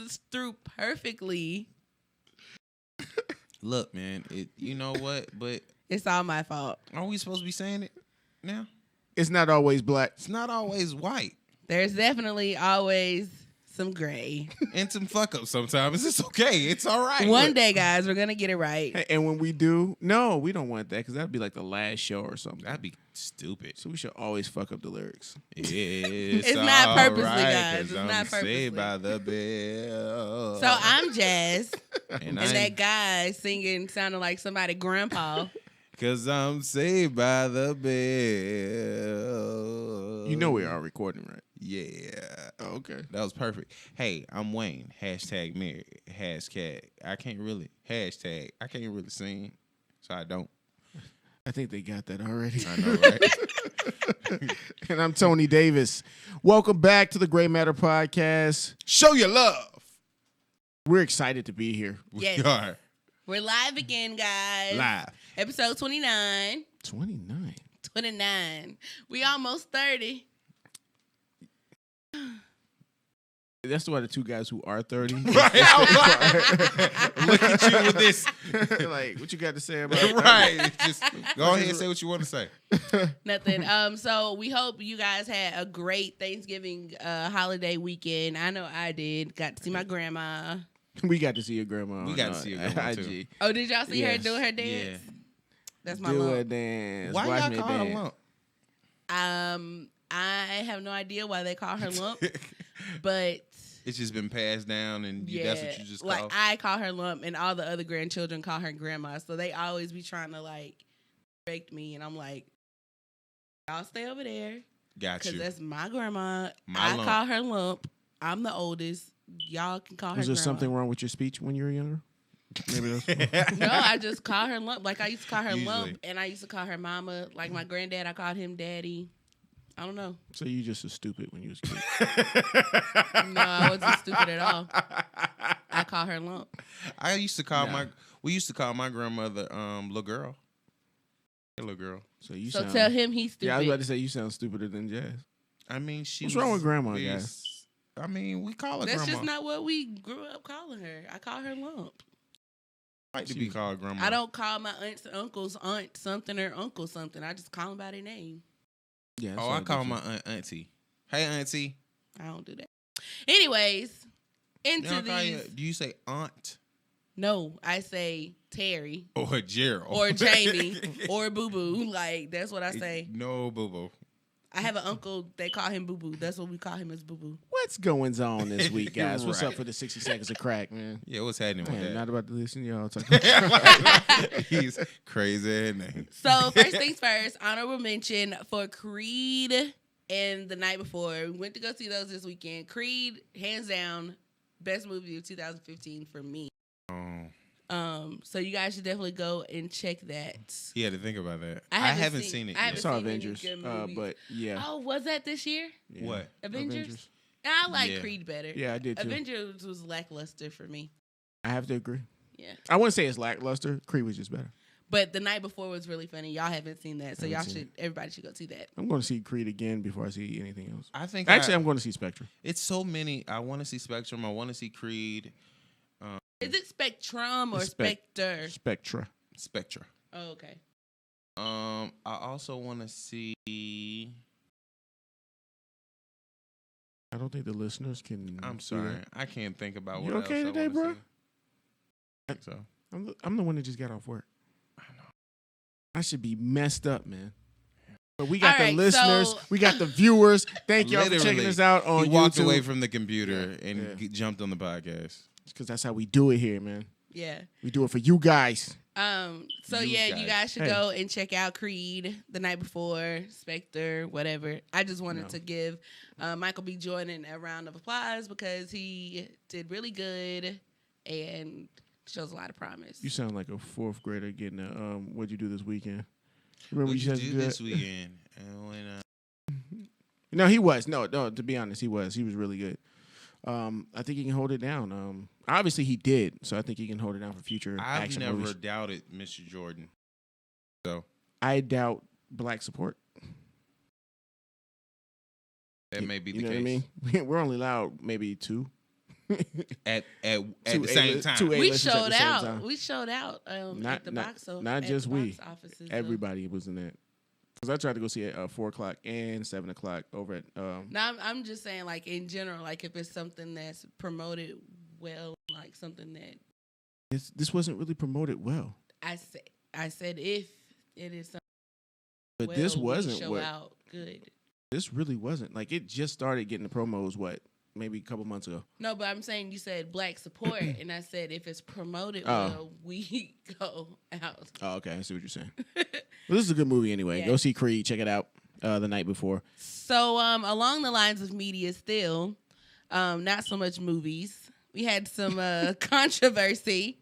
sentences through perfectly. Look, man, you know what? But It's all my fault. are we supposed to be saying it now? It's not always black. It's not always white. There's definitely always some gray. And some fuck ups sometimes. It's okay. It's all right. One day, guys, we're going to get it right. And when we do, no, we don't want that because that'd be like the last show or something. That'd be stupid. So we should always fuck up the lyrics. It's not purposely, right, guys. It's 'cause I'm not purposely. saved by the bell. So I'm Jazz, and that guy singing sounded like somebody grandpa. Because I'm saved by the bell. You know we are recording, right? Yeah. Oh, okay. That was perfect. Hey, I'm Wayne. Hashtag married. Hashtag. I can't really sing, so I don't. I think they got that already. I know, right? And I'm Tony Davis. Welcome back to the Gray Matter Podcast. Show your love. We're excited to be here. Yes. We are We're live again, guys. live. Episode 29. 29. 29. We almost 30. That's why the two guys who are 30. Right. Look at you with this. Like, what you got to say about it? Right. Just go ahead and say what you want to say. Nothing. So we hope you guys had a great Thanksgiving holiday weekend. I know I did. Got to see my grandma. We got to see your grandma. We got to see your grandma, too. IG. Oh, did y'all see her Yes. doing her dance? Yeah. That's my Do a lump. dance. Why Watch y'all me call her a dance. lump? I have no idea why they call her lump, but It's just been passed down, and yeah, that's what you just call. like I call her lump, and all the other grandchildren call her grandma. So they always be trying to like correct me, and I'm like, y'all stay over there Got because you. that's my grandma. My I lump. call her lump. I'm the oldest. Y'all can call her. Was there grandma. something wrong with your speech when you were younger? Maybe that's No, I just call her lump. Like I used to call her Usually. lump, and I used to call her mama. Like my granddad, I called him daddy. I don't know. So you just was stupid when you was a kid. No, I wasn't stupid at all. I call her lump. I used to call Nah. we used to call my grandmother little girl. Hey, little girl. So you So sound, tell him he's stupid. Yeah, I was about to say you sound stupider than Jazz. I mean, she What's was wrong with grandma, big- guys? I mean, we call her That's grandma. just not what we grew up calling her. I call her lump. Like to be called grandma. I don't call my aunts and uncles aunt something or uncle something. I just call them by their name. Yeah. Oh, I call my aunt auntie. Hey, auntie. I don't do that. Anyways, You into don't call these. do you say aunt No, I say Terry or Gerald or Jamie or Boo Boo. Like that's what I say. No, boo boo. I have an uncle. They call him Boo Boo. That's what we call him as Boo Boo. What's going on this week, guys? What's Right. up for the 60 seconds of crack, man? Yeah, what's happening with Man, that? not about to listen to y'all talk. He's crazy name. So first things first, honorable mention for Creed and The Night Before. We went to go see those this weekend. Creed, hands down, best movie of 2015 for me. So you guys should definitely go and check that. He had to think about that. I haven't seen it I yet. haven't saw seen any Avengers, good movies. but yeah. Oh, was that this year? Yeah. What? Avengers? I like Yeah. Creed better. Yeah, I did too. Avengers was lackluster for me. I have to agree. Yeah. I wouldn't say it's lackluster. Creed was just better. But The Night Before was really funny. Y'all haven't seen that, so Haven't seen everybody should go see that. I'm going to see Creed again before I see anything else. I think Actually, I'm going to see Spectre. it's so many. I want to see Spectrum. I want to see Creed. Is it Spectrum or It's Spectre? Spectra. Spectra. Oh, okay. I also want to see. I don't think the listeners can. I'm see sorry, that. I can't think about You what okay else I today, wanna bro? see. I think so. I'm the one that just got off work. I know. I should be messed up, man. But we got All the right, listeners. so- We got the viewers. Thank y'all for Literally, checking us out on He walked YouTube. away from the computer and Yeah. jumped on the podcast. Because that's how we do it here, man. Yeah. We do it for you guys. So You yeah, you guys. guys should Hey. go and check out Creed, The Night Before, Spectre, whatever. I just wanted to give Michael B. Jordan a round of applause because he did really good and shows a lot of promise. You sound like a fourth grader getting a what'd you do this weekend? Remember What you you said do to do this that? weekend? And when, No, he was. No, to be honest, he was. He was really good. I think he can hold it down. Obviously he did, so I think he can hold it down for future I've action never movies. doubted Mr. Jordan. So I doubt black support. that may be the You know case. what I mean? We're only allowed maybe 2. at Two the same A-list- time. two We A-listers at showed the same out. time. We showed out at the box office. Not just we. Offices, Everybody was in that. Because I tried to go see it at 4 o'clock and 7 o'clock over at. Now I'm just saying, like in general, like if it's something that's promoted well, like something that This wasn't really promoted well. I said if it is something, But well, this we wasn't show what. out good. This really wasn't. Like, it just started getting the promos, maybe a couple months ago. No, but I'm saying you said black support, and I said if it's promoted well, we go out. Oh, okay. I see what you're saying. Well, this is a good movie anyway. Yeah. Go see Creed. Check it out the night before. So along the lines of media still, not so much movies. We had some controversy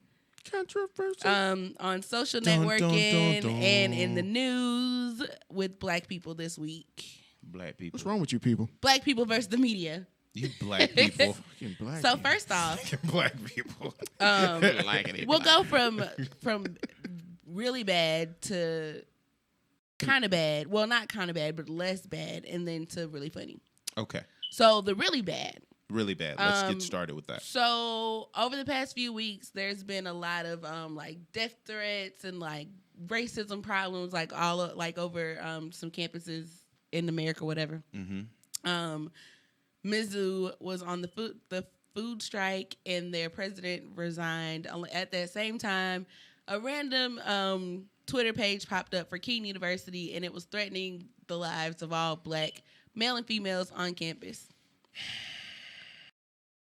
on social networking and in the news with black people this week. Black people. What's wrong with you people? Black people versus the media. You black people. Fucking black So people. first off, Black people. we'll go from really bad to kind of bad. Well, not kind of bad, but less bad, and then to really funny. Okay. So the really bad. Really bad. Let's get started with that. So over the past few weeks, there's been a lot of like death threats and like racism problems, like over some campuses in America, whatever. Mm-hmm. Mizzou was on the food strike, and their president resigned. At that same time, a random Twitter page popped up for Keene University, and it was threatening the lives of all black male and females on campus.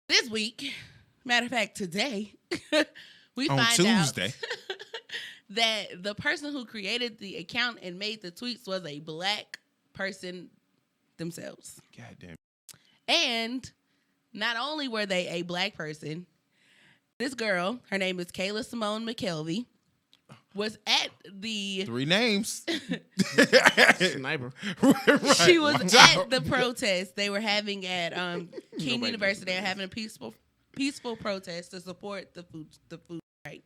This week, matter of fact, today, we on find Tuesday out that the person who created the account and made the tweets was a black person themselves. God damn. And not only were they a black person, this girl, her name is Kayla Simone McKelvey, was at the 3 names. Sniper. Right. She was Watch at out. the protest they were having at Keene Nobody University. They were knows. having a peaceful protest to support the food right.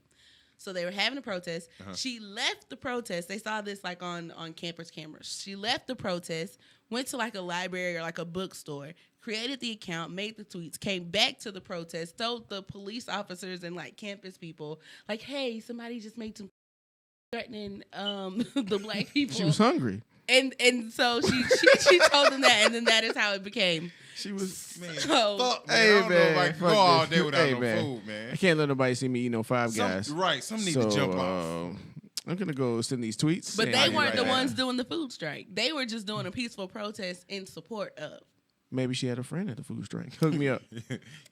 So they were having a protest. Uh-huh. She left the protest. They saw this like on campus cameras. She left the protest, went to like a library or like a bookstore, created the account, made the tweets, came back to the protest, told the police officers and like campus people, like, hey, somebody just made some threatening the black people. She was hungry. And so she told them that, and then that is how it became. She was. Man, So- fuck, man. Hey, I don't know if I man, can fuck go all this. day without Hey, no man. food, man. I can't let nobody see me eat no Five Guys. Some need to jump off. I'm gonna go send these tweets. But and they I'll be weren't right the back. ones doing the food strike. They were just doing a peaceful protest in support of. Maybe she had a friend at the food strike. Hook me up.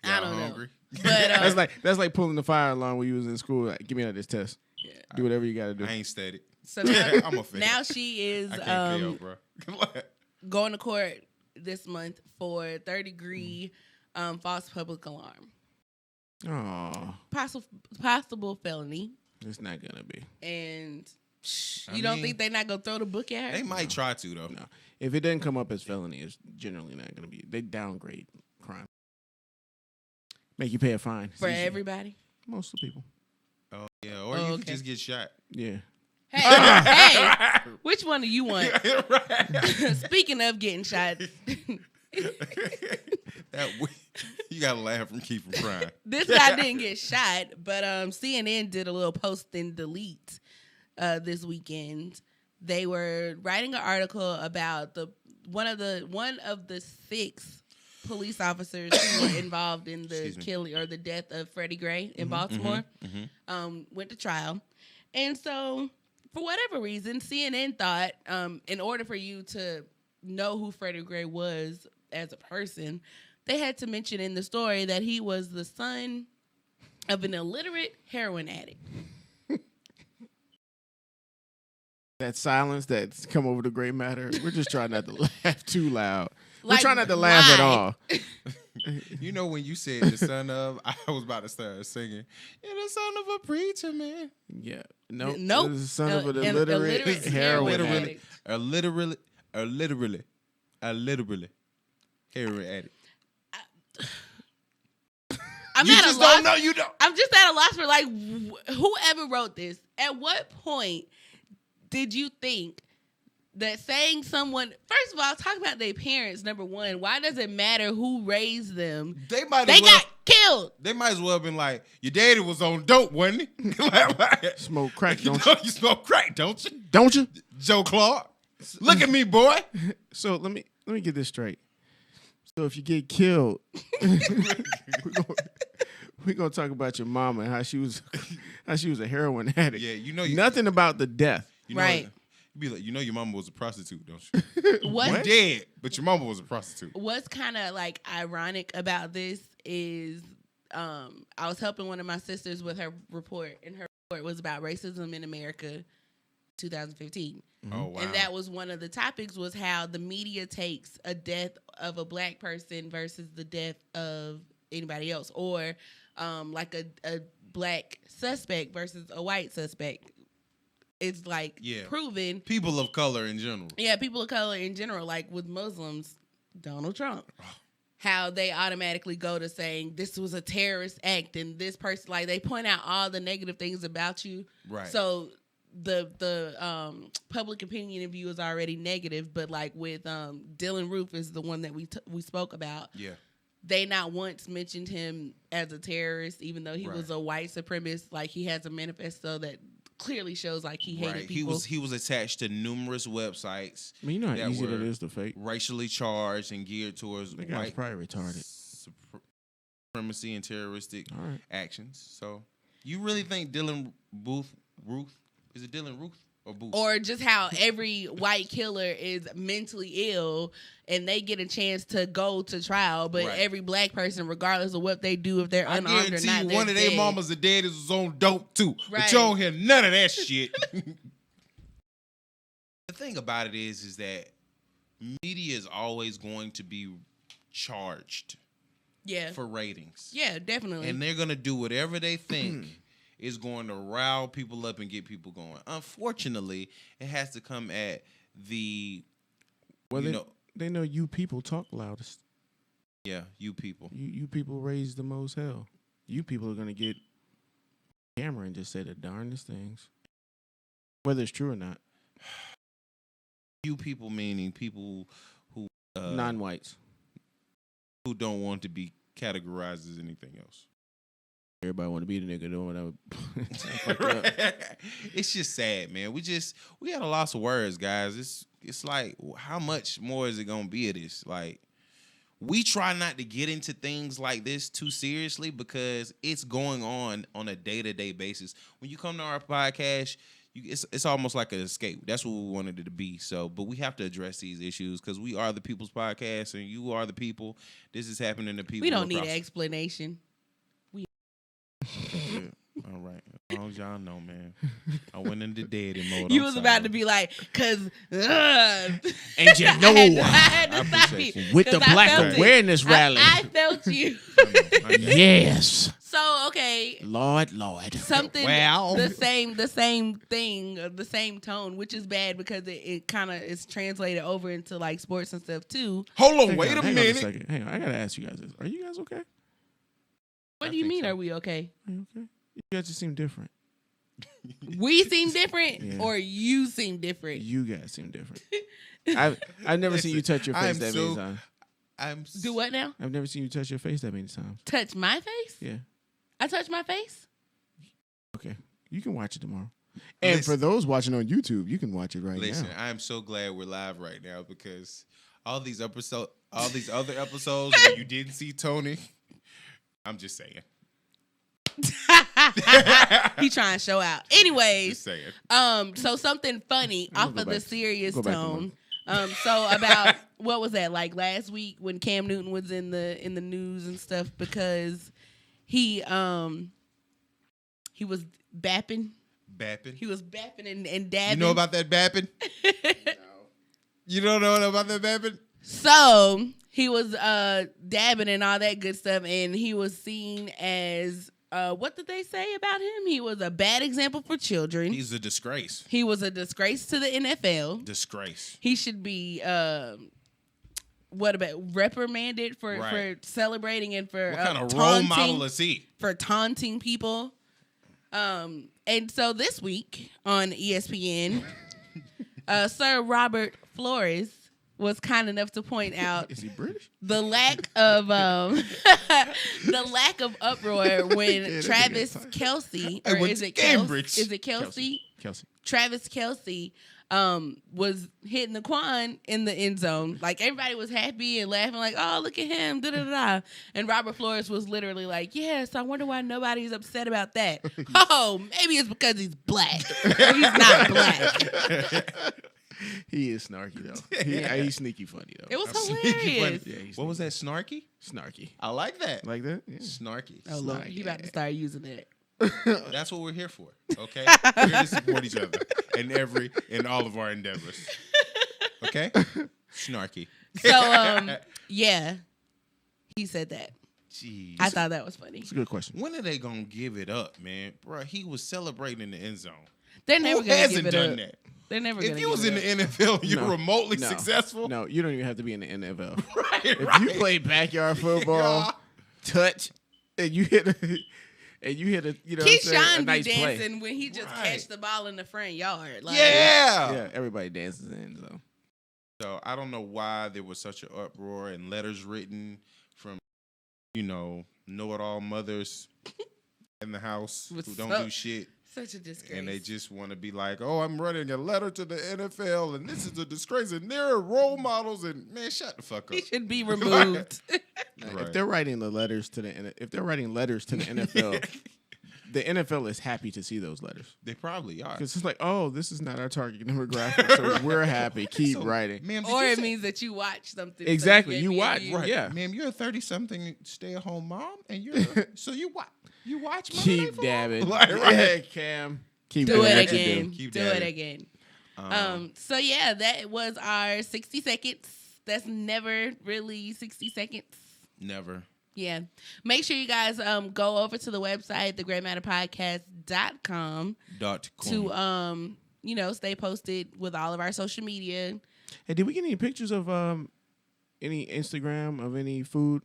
I don't hungry? know. But That's like pulling the fire alarm when you was in school. Like, give me out this test. yeah. Do whatever you got to do. I ain't steady. So now, I'm a fan. now she is I can't fail, bro. going to court this month for third-degree false public alarm. Oh, Possible felony. it's not gonna be. And I you don't mean, think they're not going to throw the book at her? They might try to, though. No, if it doesn't come up as felony, it's generally not gonna be. They downgrade crime. Make you pay a fine For It's easy. everybody? Most of the people. Oh, yeah. Or Oh, you okay. could just get shot. Yeah. Hey, which one do you want? Right. Speaking of getting shot, You got to laugh from keep from crying. this guy didn't get shot, but CNN did a little post and delete this weekend. They were writing an article about one of the 6 police officers who were involved in the killing or the death of Freddie Gray in Baltimore. Went to trial, and so for whatever reason, CNN thought in order for you to know who Freddie Gray was as a person, they had to mention in the story that he was the son of an illiterate heroin addict. That silence that's come over the gray matter. We're just trying not to laugh too loud. We're Like, trying not to laugh at why? all. You know when you said the son of, I was about to start singing. You're the son of a preacher, man. Yeah. Nope. Nope. It was the son of an An illiterate illiterate heroin heroin addict. addict. literally heroin addict. I'm You at a just loss. don't know. You don't. I'm just at a loss for like whoever wrote this. At what point did you think that saying someone, first of all, talking about their parents, number one, why does it matter who raised them? They got killed. They might as well have been like, your daddy was on dope, wasn't he? like, Smoke crack, don't you? You smoke crack, don't you? Don't you? Joe Clark. Look at me, boy. So let me get this straight. So if you get killed, we're gonna talk about your mama and how she was a heroin addict. Yeah, nothing about the death. Right. You be like, your mama was a prostitute, don't you? What? You dead, but your mama was a prostitute. What's kind of like ironic about this is I was helping one of my sisters with her report, and her report was about racism in America 2015. Oh, wow. And that was one of the topics, was how the media takes a death of a black person versus the death of anybody else, or like a black suspect versus a white suspect. It's like proven. People of color in general. Yeah, people of color in general, like with Muslims, Donald Trump. How they automatically go to saying this was a terrorist act, and this person, like, they point out all the negative things about you. Right. So the public opinion of you is already negative, but like with Dylan Roof is the one that we spoke about. Yeah. They not once mentioned him as a terrorist, even though he was a white supremacist. Like, he has a manifesto that clearly shows like he hated people. He was attached to numerous websites. I mean, you know how easy that is to fake. Racially charged and geared towards the guy's white probably retarded. Supremacy and terroristic actions. So, you really think Dylan Ruth? Is it Dylan Ruth or Booth? Or just how every white killer is mentally ill and they get a chance to go to trial, but every black person, regardless of what they do, if they're unarmed or not, I guarantee you one of their mamas or daddies was on dope too. Right. But you don't hear none of that shit. The thing about it is that media is always going to be charged for ratings. Yeah, definitely. And they're going to do whatever they think is going to rile people up and get people going. Unfortunately, it has to come at the, they know you people talk loudest. Yeah, you people. You people raise the most hell. You people are going to get camera and just say the darndest things, whether it's true or not. You people meaning people who non-whites who don't want to be categorized as anything else. Everybody want to be the nigga doing that. It's just sad, man. We got a loss of words, guys. It's like, how much more is it gonna be of this? Like, we try not to get into things like this too seriously because it's going on a day-to-day basis. When you come to our podcast, it's almost like an escape. That's what we wanted it to be. So, but we have to address these issues because we are the people's podcast, and you are the people. This is happening to people. We don't need an explanation. Yeah. All right. As long as y'all know, man. I went into daddy mode. You was about to be like, cause and you know I had to stop you with the Black Awareness Rally. I felt you. Yes. So okay, Lord, something the same thing, the same tone, which is bad because it kind of is translated over into like sports and stuff too. Hold on, wait a minute. Hang on, I gotta ask you guys this: are you guys okay? What do you mean? So. Are we okay? Are you okay? You guys just seem different. We seem different, or you seem different? You guys seem different. I've never seen you touch your face that many times. Do what now? I've never seen you touch your face that many times. Touch my face? Yeah. I touch my face? Okay. You can watch it tomorrow. And for those watching on YouTube, you can watch it right now. Listen, I'm so glad we're live right now because all these other episodes where you didn't see Tony, I'm just saying. He trying to show out. Anyways, just saying. So something funny off of the serious tone. So about what was that, like last week when Cam Newton was in the news and stuff because he was bapping. He was bapping and dabbing. You know about that bapping? No. You don't know about that bapping? So he was dabbing and all that good stuff, and he was seen as what did they say about him? He was a bad example for children. He's a disgrace. He was a disgrace to the NFL. Disgrace. He should be reprimanded for celebrating and for what kind of role model is he? For taunting people. And so this week on ESPN, Sir Robert Flores was kind enough to point out Is he British? the lack of uproar when Travis Kelce, or went is to it Cambridge. Is it Kelce? Kelsey. Travis Kelce was hitting the Quan in the end zone. Like, everybody was happy and laughing, like, oh, look at him, da-da-da. And Robert Flores was literally like, yes, I wonder why nobody's upset about that. Oh, maybe it's because he's black. Or he's not black. He is snarky, though. He's sneaky funny, though. It was Sneaky funny. hilarious. Yeah, he's What was that? Snarky? snarky. I like that. Like that? Yeah. Snarky. Oh, look, he about to start using it. That's what we're here for. Okay, we're here to support each other in all of our endeavors. Okay, snarky. So, yeah, he said that. Jeez. I thought that was funny. It's a good question. When are they gonna give it up, man? Bro, he was celebrating in the end zone. They're never Who going to hasn't give it done up. that? They're never If going to you give was it in the up. NFL, you're No. remotely No. successful. No, you don't even have to be in the NFL. Right, If right. you play backyard football, touch, and you hit a, you know, what I'm saying, a Keyshawn be nice play. dancing when he just Right. catch the ball in the front yard. Like, Yeah. Everybody dances in, so. So I don't know why there was such an uproar and letters written from, know-it-all mothers in the house With who don't so- do shit. Such a disgrace. And they just want to be like, oh, I'm running a letter to the NFL, and this is a disgrace, and they're role models, and man, shut the fuck up. He should be removed. Right. If they're writing the letters to the NFL, the NFL is happy to see those letters. They probably are. Because it's like, oh, this is not our target demographic, so we're happy. Keep So, writing. Ma'am, did Or you it say- means that you watch something. Exactly, So you watch, you- Right. Yeah. Ma'am, you're a 30-something stay-at-home mom, and so you watch Monday Night Keep Football? dabbing. Right, right. Yeah, Cam. Keep Do doing it what you again. do. Keep Do it dabbing. again. So yeah, that was our 60 seconds. That's never really 60 seconds. Never. Yeah. Make sure you guys go over to the website, thegreymatterpodcast.com to stay posted with all of our social media. Hey, did we get any pictures of any Instagram of any food,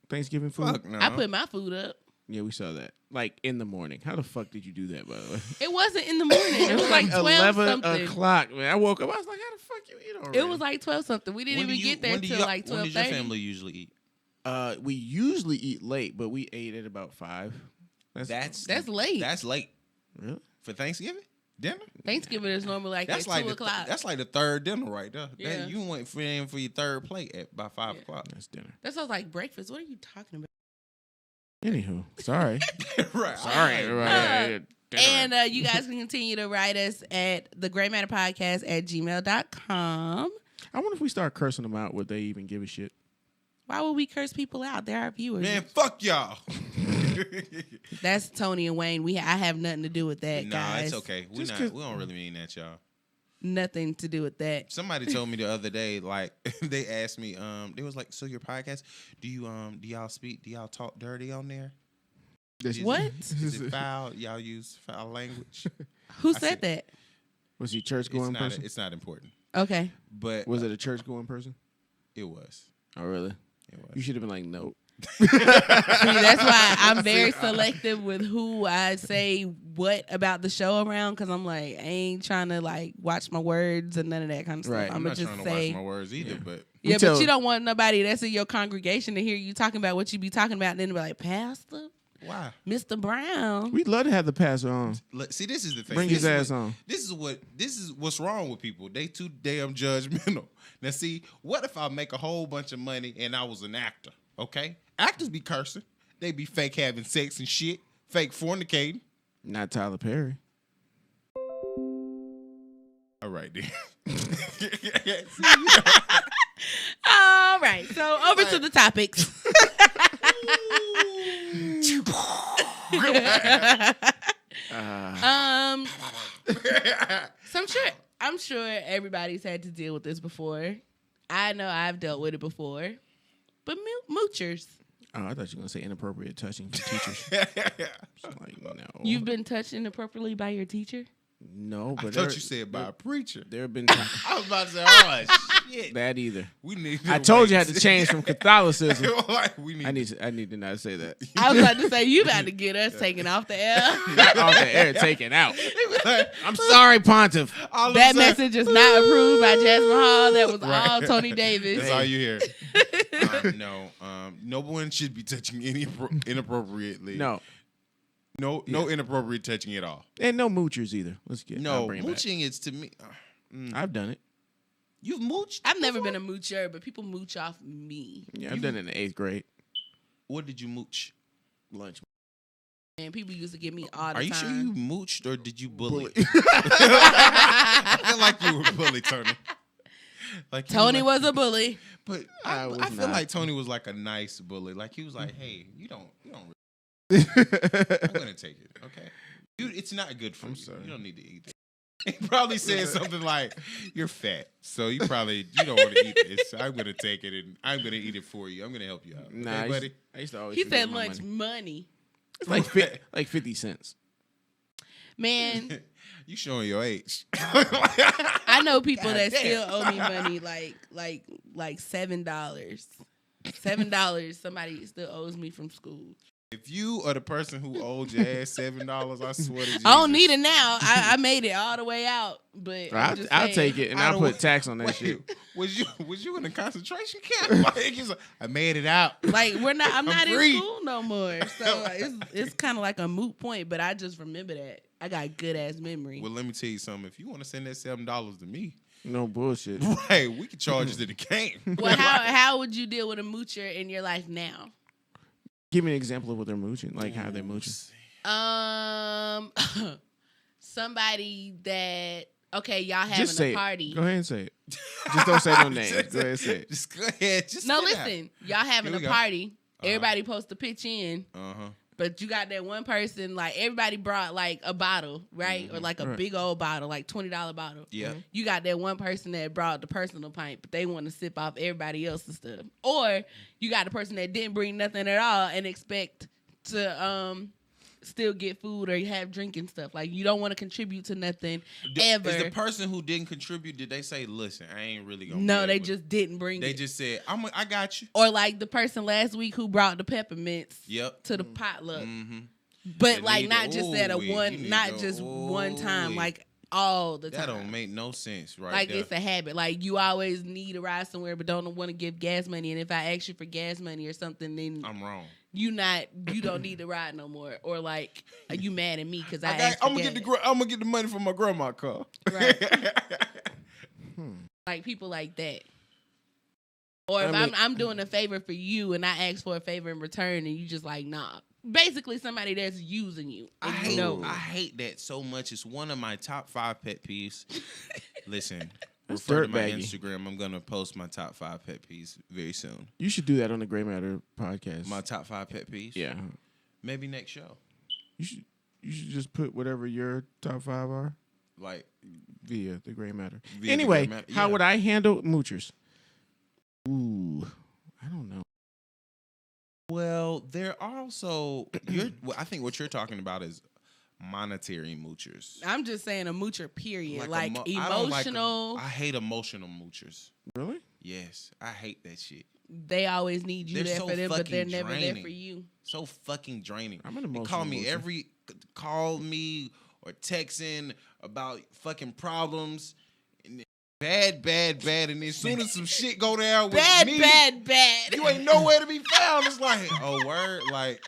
Thanksgiving food? Fuck no. I put my food up. Yeah, we saw that. Like in the morning. How the fuck did you do that, by the way? It wasn't in the morning. It was like 12 11 something. o'clock, man. I woke up. I was like, how the fuck you eat already? It was like 12 something. We didn't even get there till like 12:30. When does your family usually eat? We usually eat late, but we ate at about 5. That's late. That's late. Really? For Thanksgiving? Dinner? Thanksgiving is normally like That's at like 2 o'clock. That's like the third dinner right there. Yeah. You went for your third plate by 5 o'clock. That's dinner. That sounds like breakfast. What are you talking about? Anywho, sorry. Right. Sorry. Right. And you guys can continue to write us at thegreymatterpodcast@gmail.com. I wonder if we start cursing them out, would they even give a shit? Why would we curse people out? They're our viewers. Man, fuck y'all. That's Tony and Wayne. I have nothing to do with that, Nah, guys. it's okay. We don't really mean that, y'all. Nothing to do with that. Somebody told me the other day, like they asked me, they was like, so your podcast, do y'all talk dirty on there? What? Is it foul? Y'all use foul language? Who said that? Was he a church going person? It's not important. Okay. But Was it a church going person? it was. Oh, really? It was. You should have been like, no. See, that's why I'm very selective with who I say what about the show around, because I'm like, I ain't trying to like watch my words and none of that kind of stuff. Right. I'm I'ma not just trying to say, watch my words either, but yeah, tell- but you don't want nobody that's in your congregation to hear you talking about what you be talking about, and then be like, Pastor, why? Mr. Brown. We'd love to have the pastor on. Look, see, this is the thing. Bring This his is ass what- on. This is what's wrong with people. They too damn judgmental. Now, see, what if I make a whole bunch of money and I was an actor? Okay, actors be cursing. They be fake having sex and shit, fake fornicating. Not Tyler Perry. All right, then. All right, so over to the topics. So I'm sure everybody's had to deal with this before. I know I've dealt with it before. But moochers. Oh, I thought you were going to say inappropriate touching for teachers. It's like, no. You've been touched inappropriately by your teacher? No, I but thought you said by a preacher. there have been times. I was about to say, oh shit. That either. We need. I told you I had to change from Catholicism. Like, we need. I need to not say that. I was about to say, you about to get us taken off the air. Not off the air, taken out. I'm sorry, Pontiff. That message is not approved by Jasmine Hall. That was all Tony Davis. That's all you hear. No, no one should be touching any inappropriately. No inappropriate touching at all. And no moochers either. No, mooching is to me. I've done it. You've mooched? I've never been a moocher, but people mooch off me. Yeah, I've done it in the 8th grade. What did you mooch? Lunch. And people used to give me all the time. Are you sure you mooched or did you bully? I feel like you were bullied, Tony. Like Tony was a bully. But I feel like Tony was like a nice bully. Like he was like, "Hey, you don't really I'm gonna take it, okay? Dude, it's not good for you. Sorry. You don't need to eat it." He probably said something like, "You're fat, so you don't want to eat this. So I'm gonna take it and I'm gonna eat it for you. I'm gonna help you out." Nah, okay, buddy. I used to always. He said lunch money. It's like 50 cents. Man, you showing your age. I know people God that damn. still owe me money like $7. $7. Somebody still owes me from school. If you are the person who owed your ass $7, I swear to Jesus. I don't need it now. I made it all the way out, but I'll take it and I'll put tax on that shit. Was you in a concentration camp? Like, he's like, I made it out. Like I'm not free. in school no more, so it's kind of like a moot point. But I just remember that I got good ass memory. Well, let me tell you something. If you want to send that $7 to me, no bullshit. Right, we can charge it to the game. Well, how would you deal with a moocher in your life now? Give me an example of what they're mooching, like how they're mooching. Somebody that y'all having a party. Go ahead and say it. Just don't say no names. Go ahead and say it. Just go ahead. Listen. Y'all having a party. Everybody supposed to pitch in. Uh-huh. But you got that one person, like everybody brought like a bottle, right? Mm-hmm. Or like a big old bottle, like $20 bottle. Yeah. You got that one person that brought the personal pint, but they want to sip off everybody else's stuff. Or you got the person that didn't bring nothing at all and expect to still get food or have drinking stuff. Like you don't want to contribute to nothing ever. Is the person who didn't contribute, did they say, "Listen, I ain't really gonna"? No, they just didn't bring it. They just said, I got you. Or like the person last week who brought the peppermints to the potluck. Mm-hmm. But They like need not to- just at a ooh-wee. You one, need not to- just one time, ooh-wee. like all the time. That don't make no sense, right? Like there. it's a habit. Like you always need to ride somewhere, but don't want to give gas money. And if I ask you for gas money or something, then I'm wrong. you don't need to ride no more. Or like, are you mad at me because I'm gonna get the money from my grandma car. Right. Like people like that. Or if I'm doing a favor for you and I ask for a favor in return and you just like, nah. Basically somebody that's using you. I hate that so much. It's one of my top 5 pet peeves. Listen, refer to my Instagram. I'm gonna post my top 5 pet peeves very soon. You should do that on the Gray Matter podcast. My top 5 pet peeves? Yeah. Maybe next show. You should just put whatever your top 5 are. Like via the Gray Matter. Anyway, how would I handle moochers? Ooh, I don't know. Well, there are also I think what you're talking about is monetary moochers. I'm just saying a moocher, period. Like emotional. I hate emotional moochers. Really? Yes, I hate that shit. They always need you there for them, but they're never there for you. So fucking draining. I'm an emotional. Call me or texting about fucking problems. Bad, and as soon as some shit go down with me, bad. You ain't nowhere to be found. It's like, oh word, like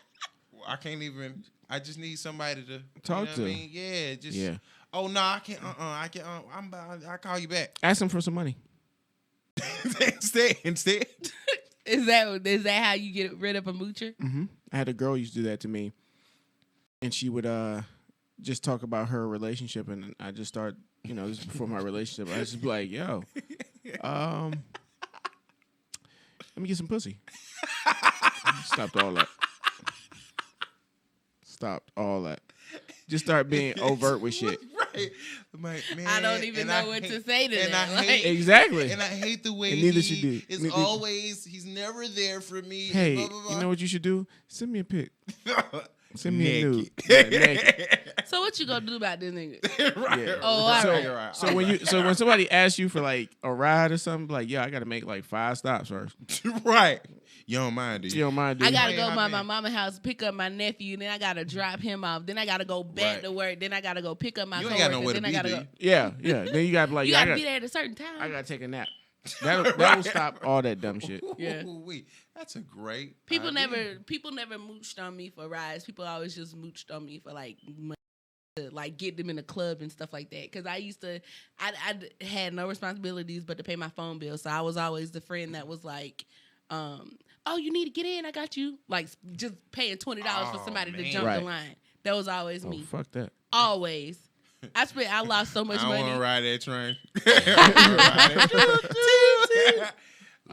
I can't even. I just need somebody to talk to. I mean? Yeah, just. Yeah. Oh no, I can't. I can't. I'll call you back. Ask him for some money. Instead. Is that how you get rid of a moocher? Mm-hmm. I had a girl used to do that to me, and she would just talk about her relationship, and I just start. This is before my relationship. I just be like, yo, let me get some pussy. Stopped all that. Just start being overt with shit. Right. Like, man, I don't even know what to say to that. Exactly. And I hate the way he's never there for me. Hey, blah, blah, blah. You know what you should do? Send me a pic. Send me a nude. naked. Yeah, naked. So what you gonna do about this nigga? Right. Yeah. Oh, all so, right. so when somebody asks you for like a ride or something, like, I gotta make like 5 stops first. Right. You don't mind, do you? You don't mind, do I you? gotta Hey, go how by been? my mama's house, pick up my nephew, then I gotta drop him off. Then I gotta go back Right. to work. Then I gotta go pick up my You ain't coworker. got nowhere to then be, I gotta do go. you? Yeah. Then you gotta be like, You I gotta be gotta, there at a certain time. I gotta take a nap. That will stop all that dumb shit. Yeah. Ooh-wee. That's a great People idea. never mooched on me for rides. People always just mooched on me for like money to like get them in the club and stuff like that. Because I had no responsibilities but to pay my phone bill. So I was always the friend that was like, oh, you need to get in, I got you. Like just paying $20 for somebody to man. jump Right. the line. That was always Oh, me. fuck that. Always. I lost so much I don't want money. to ride that train.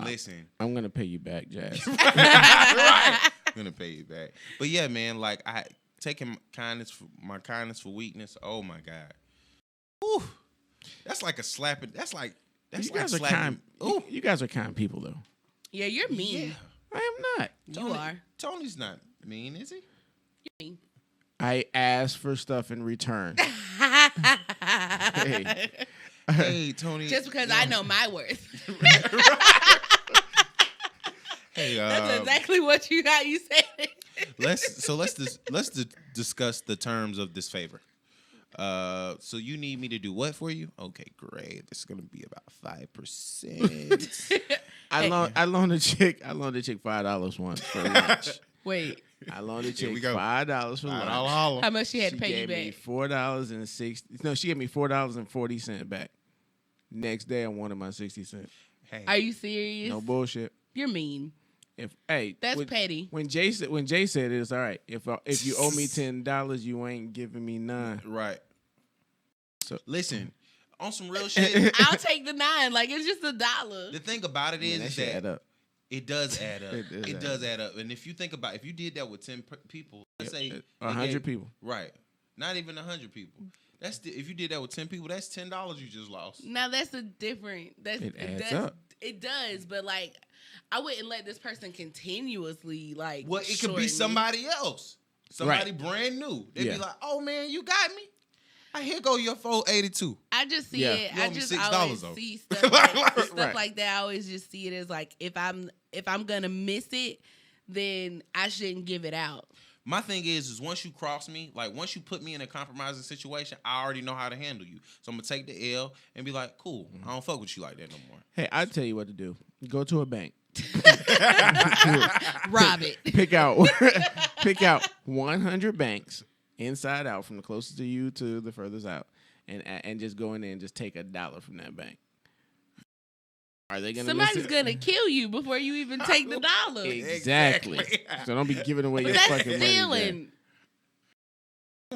Listen, I'm gonna pay you back, Jazz. right. I'm gonna pay you back. But yeah, man, like I taking my kindness for weakness. Oh my god. Ooh. That's like a slapping. That's like You slapping. guys are kind. Ooh. You guys are kind people, though. Yeah, you're mean. Yeah. I am not. You are. Tony's not mean, is he? You're mean. I ask for stuff in return. Hey. Hey, Tony. Just because I know my worth. Hey, That's exactly what how you said it. let's discuss the terms of this favor. So you need me to do what for you? Okay, great. This is gonna be about 5%. I loaned a chick $5 once for lunch. Wait, I loaned a Here chick we go. $5 for lunch. how much she had to She pay you gave me back? $4.60. No, she gave me $4.40 back. Next day, I wanted my 60 cents. Hey, Are you serious? No bullshit. You're mean. That's petty. When Jay said it, it's all right. If you owe me $10, you ain't giving me none. right. So Listen, on some real shit. I'll take the 9. Like it's just $1. The thing about it is that shit add up. it does add up. It It does does add up. And if you think about, if you did that with 10 people, let's say 100 people. right? Not even 100 people. If you did that with 10 people, that's $10 you just lost. Now that's a different. It adds up. It does, but like, I wouldn't let this person continuously like. Well, it could short be me. somebody else, somebody brand new. They'd be like, "Oh man, you got me. Here go your 482." I just see Yeah. it. You owe I me just $6 always though. see stuff Right. like that. I always just see it as like if I'm gonna miss it, then I shouldn't give it out. My thing is once you cross me, like once you put me in a compromising situation, I already know how to handle you. So I'm gonna take the L and be like, "Cool, I don't fuck with you like that no more." Hey, I'll tell you what to do. Go to a bank. Rob it. Pick out 100 banks inside out, from the closest to you to the furthest out, and just go in there and just take $1 from that bank. Are they gonna? Somebody's gonna kill you before you even take the $1. Exactly. So don't be giving away your That's fucking money. stealing.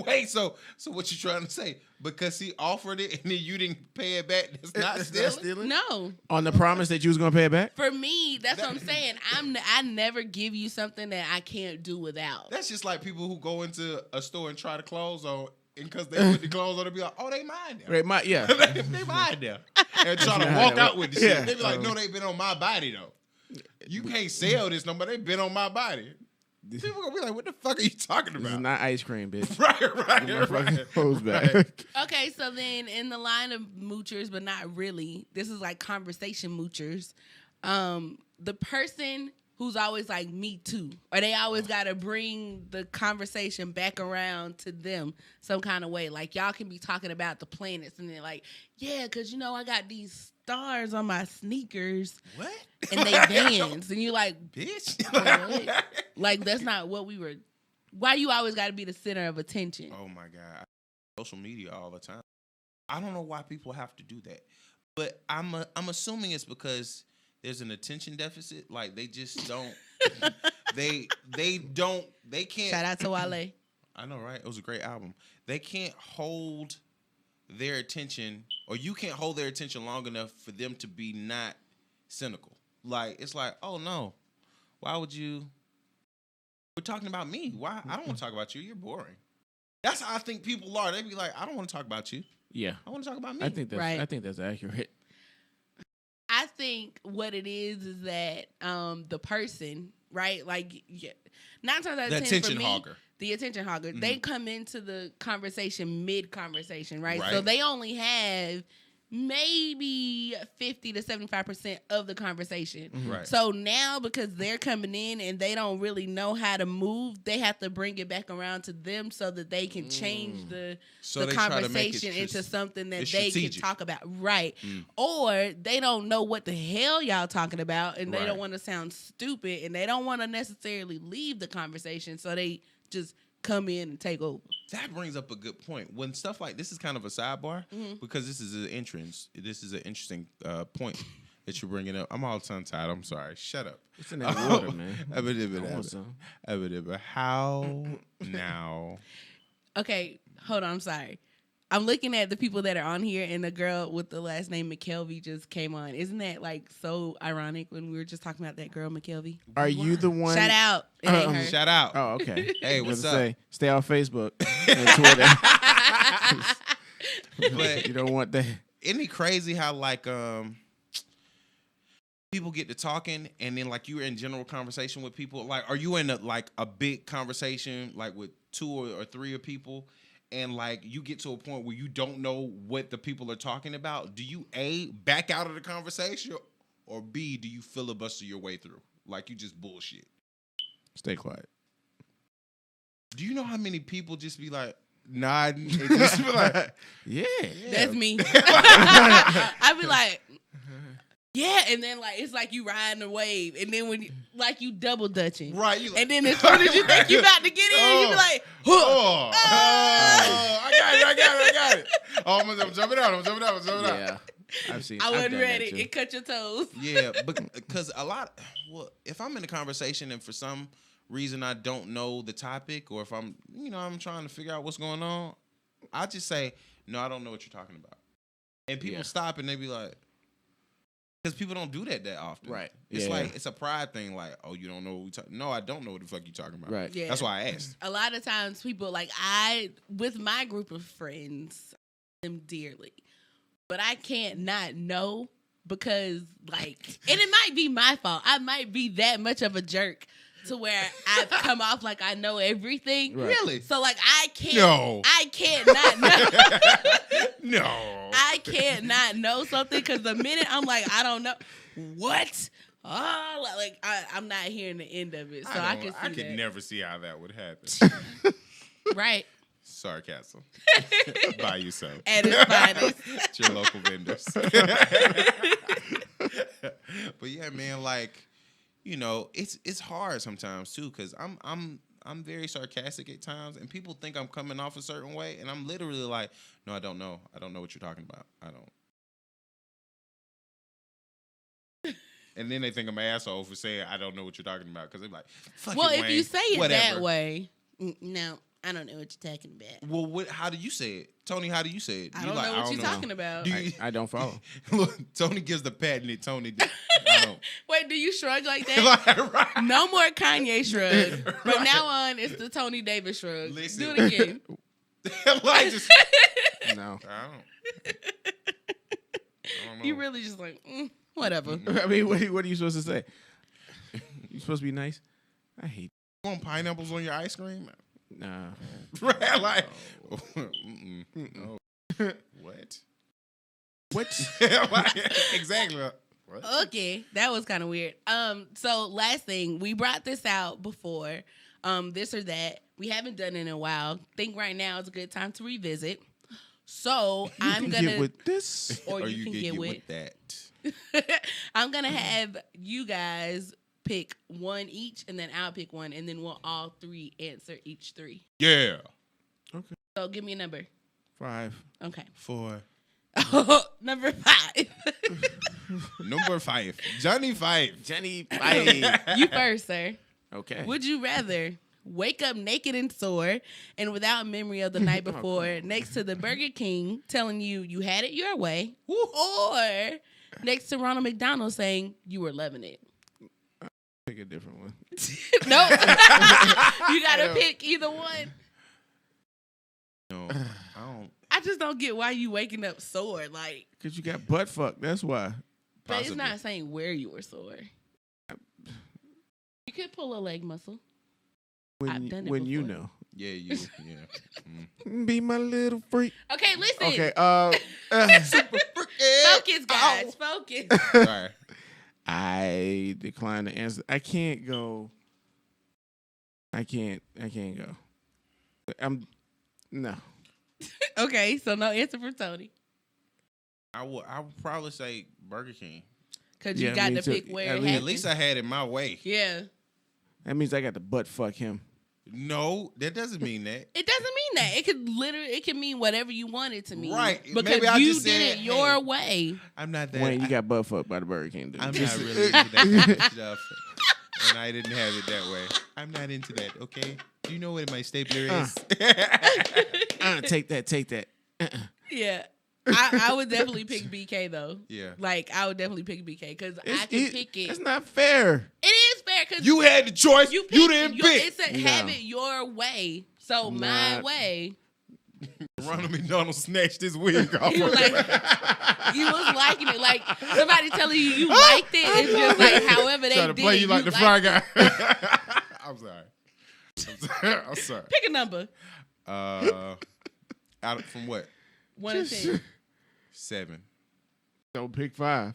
Wait, so what you trying to say? Because he offered it and then you didn't pay it back, that's not stealing? No. On the promise that you was gonna pay it back. For me, that's what I'm saying. I never give you something that I can't do without. That's just like people who go into a store and try the clothes on, and because they put the clothes on, they be like, "Oh, they mine now." Right, yeah. They mine now. And try to not walk how out with the yeah. shit. They be like, "No, they been on my body though. You can't sell this no more. They been on my body." People gonna be like, "What the fuck are you talking This is about?" not ice cream, bitch. Right. Get my fucking clothes back. Okay, so then in the line of moochers, but not really, this is like conversation moochers. The person who's always like, "Me too," or they always got to bring the conversation back around to them some kind of way. Like y'all can be talking about the planets, and they're like, "Yeah, because you know I got these stars on my sneakers, What? and they dance," and you like, Bitch. what? Like that's not what we were. Why you always got to be the center of attention? Oh my God. Social media all the time. I don't know why people have to do that. But I'm assuming it's because there's an attention deficit. Like they just don't they can't. Shout out to Wale. I know, right? It was a great album. They can't hold their attention, or you can't hold their attention long enough for them to be not cynical. Like it's like, "Oh no. Why would you? We're talking about me. Why? I don't want to talk about you. You're boring." That's how I think people are. They be like, "I don't want to talk about you. Yeah, I want to talk about me." I think Right. that's accurate. I think what it is that the person right? Like, yeah, 9 times out The of 10 attention for me, hogger. the attention hogger, they come into the conversation mid-conversation, right? Right. So they only have maybe 50 to 75% of the conversation. Right. So now, because they're coming in and they don't really know how to move, they have to bring it back around to them so that they can change the So they try to make it conversation into something that it's they can strategic. talk about. Right. Or they don't know what the hell y'all talking about and they Right. don't want to sound stupid and they don't want to necessarily leave the conversation. So they just come in and take over. That brings up a good point. When stuff like this is kind of a sidebar, because this is an entrance. This is an interesting point that you're bringing up. I'm all tongue-tied. I'm sorry. Shut up. It's in that water, man. I want some. How now? Okay, hold on. I'm sorry. I'm looking at the people that are on here, and the girl with the last name McKelvey just came on. Isn't that like so ironic when we were just talking about that girl McKelvey? Are you the one? Shout out. It ain't her. Shout out. Oh, okay. Hey, I was what's gonna up? say, stay off Facebook and Twitter. But You don't want that. isn't it crazy how like people get to talking and then like you're in general conversation with people? Like, are you in a big conversation like with 2 or 3 of people? And like you get to a point where you don't know what the people are talking about. Do you A, back out of the conversation, or B, do you filibuster your way through? Like you just bullshit. Stay quiet. Do you know how many people just be like nodding and just be like, Yeah. That's me. I'd be like, yeah, and then like it's like you riding a wave, and then when you double dutching, right? You like, and then as soon as you think you about to get in, you be like, huh. I got it. Oh, I'm jumping out. Yeah. I've seen. I I've wasn't done ready. that too. It cut your toes. Yeah, because if I'm in a conversation and for some reason I don't know the topic, or if I'm trying to figure out what's going on, I just say, no, I don't know what you're talking about. And people stop and they be like, because people don't do that often. Right. It's like, it's a pride thing. Like, oh, you don't know what we talking. No, I don't know what the fuck you talking about. Right. Yeah. That's why I asked. A lot of times people with my group of friends, I them dearly. But I can't not know because and it might be my fault. I might be that much of a jerk to where I've come off like I know everything. Right. Really? So I can't. No. I can't not know. No. I can't not know something because the minute I'm like, I don't know what. Oh, I'm not hearing the end of it, so I can see I could that. never see how that would happen. Right. Sarcasm. Buy you some. At its finest. At your local vendors. But yeah, man, it's hard sometimes too, because I'm very sarcastic at times, and people think I'm coming off a certain way, and I'm literally like, no, I don't know. I don't know what you're talking about. I don't. And then they think I'm an asshole for saying I don't know what you're talking about, because they're like, fuck Well, it, if Wayne. you say it Whatever. that way, no, I don't know what you're talking about. Well, how do you say it? Tony, how do you say it? I don't know what you're talking about. Do you, I don't follow. Look, Tony gives the pat and Tony. I don't. Wait, do you shrug like that? Right. No more Kanye shrug. From now on, it's the Tony Davis shrug. Listen. Do it again. Just, No. I don't know. You really just whatever. I mean, what are you supposed to say? You supposed to be nice? I hate. You want pineapples on your ice cream? Nah. Right, no. What? What? Exactly. What? Okay, that was kind of weird. So last thing, we brought this out before, this or that. We haven't done it in a while. Think right now is a good time to revisit. So I'm gonna get with this. or you can get with that. I'm gonna have you guys pick one each, and then I'll pick one, and then we'll all three answer each three. Yeah. Okay. So give me a number. 5. Okay. 4. Number 5. Number 5. Johnny 5. Jenny 5. You first, sir. Okay. Would you rather wake up naked and sore and without memory of the night before next to the Burger King telling you had it your way, or next to Ronald McDonald saying you were loving it? Pick a different one. Nope. You gotta pick either one. No, I don't. I just don't get why you waking up sore. Because you got butt fucked. That's why. But it's Possibly. not saying where you were sore. You could pull a leg muscle. When done it when you before. know. Yeah, you. Yeah. Be my little freak. Okay, listen. Okay. Focus, guys. Focus. Sorry. I decline to answer. I can't go. I can't go. No. Okay, so no answer for Tony. I would probably say Burger King. Because you Yeah, got me to too. pick where At it least- At least I had it my way. Yeah. That means I got to butt fuck him. No, that doesn't mean that. It doesn't mean that. It could mean whatever you want it to mean. Right. Because Maybe I you just did said, it your hey, way. I'm not that. Wayne, you got butt fucked by the Burger King, dude. I'm not really into that stuff. And I didn't have it that way. I'm not into that, okay? Do you know what my stapler is? Take that. Yeah. I would definitely pick BK though. Yeah. Like I would definitely pick BK because I can pick it. It's not fair. It is fair because You had the choice. You picked didn't your, pick. It said have it your way. So my way. Ronald McDonald snatched his wig off. He was like, you was liking it. Like somebody telling you liked it. It's just like however they Trying to did play it, you like the liked fry it. guy. I'm sorry. I'm sorry. Pick a number. Out from what? 1 to 10. 7. Don't pick 5.